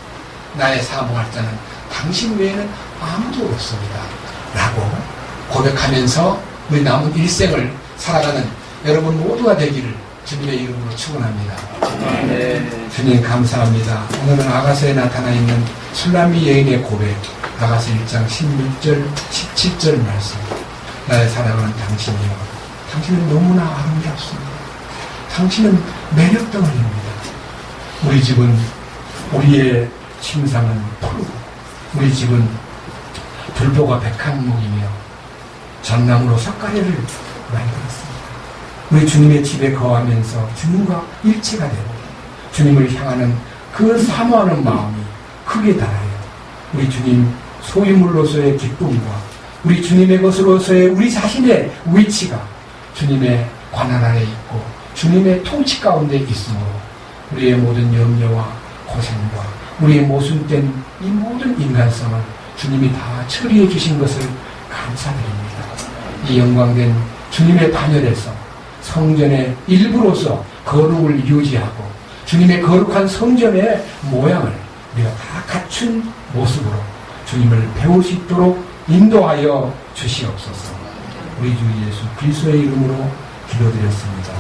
나의 사모할 자는 당신 외에는 아무도 없습니다. 라고 고백하면서 우리 남은 일생을 살아가는 여러분 모두가 되기를 주님의 이름으로 축원합니다. 주님 감사합니다. 오늘은 아가서에 나타나 있는 술람미 여인의 고백, 나가서 1장 16절, 17절 말씀. 나의 사랑하는 당신이여, 당신은 너무나 아름답습니다. 당신은 매력덩어리입니다. 우리 집은, 우리의 침상은 푸르고, 우리 집은 들보가 백향목이며 전나무로 석가래를 만들었습니다. 우리 주님의 집에 거하면서 주님과 일체가 되고 주님을 향하는 그 사모하는 마음이 크게 달아요. 우리 주님 소유물로서의 기쁨과 우리 주님의 것으로서의 우리 자신의 위치가 주님의 관할 아래 있고 주님의 통치 가운데 있으므로 우리의 모든 염려와 고생과 우리의 모순된 이 모든 인간성을 주님이 다 처리해 주신 것을 감사드립니다. 이 영광된 주님의 반열에서 성전의 일부로서 거룩을 유지하고 주님의 거룩한 성전의 모양을 우리가 다 갖춘 모습으로 주님을 배울 수 있도록 인도하여 주시옵소서. 우리 주 예수 그리스도의 이름으로 기도드렸습니다.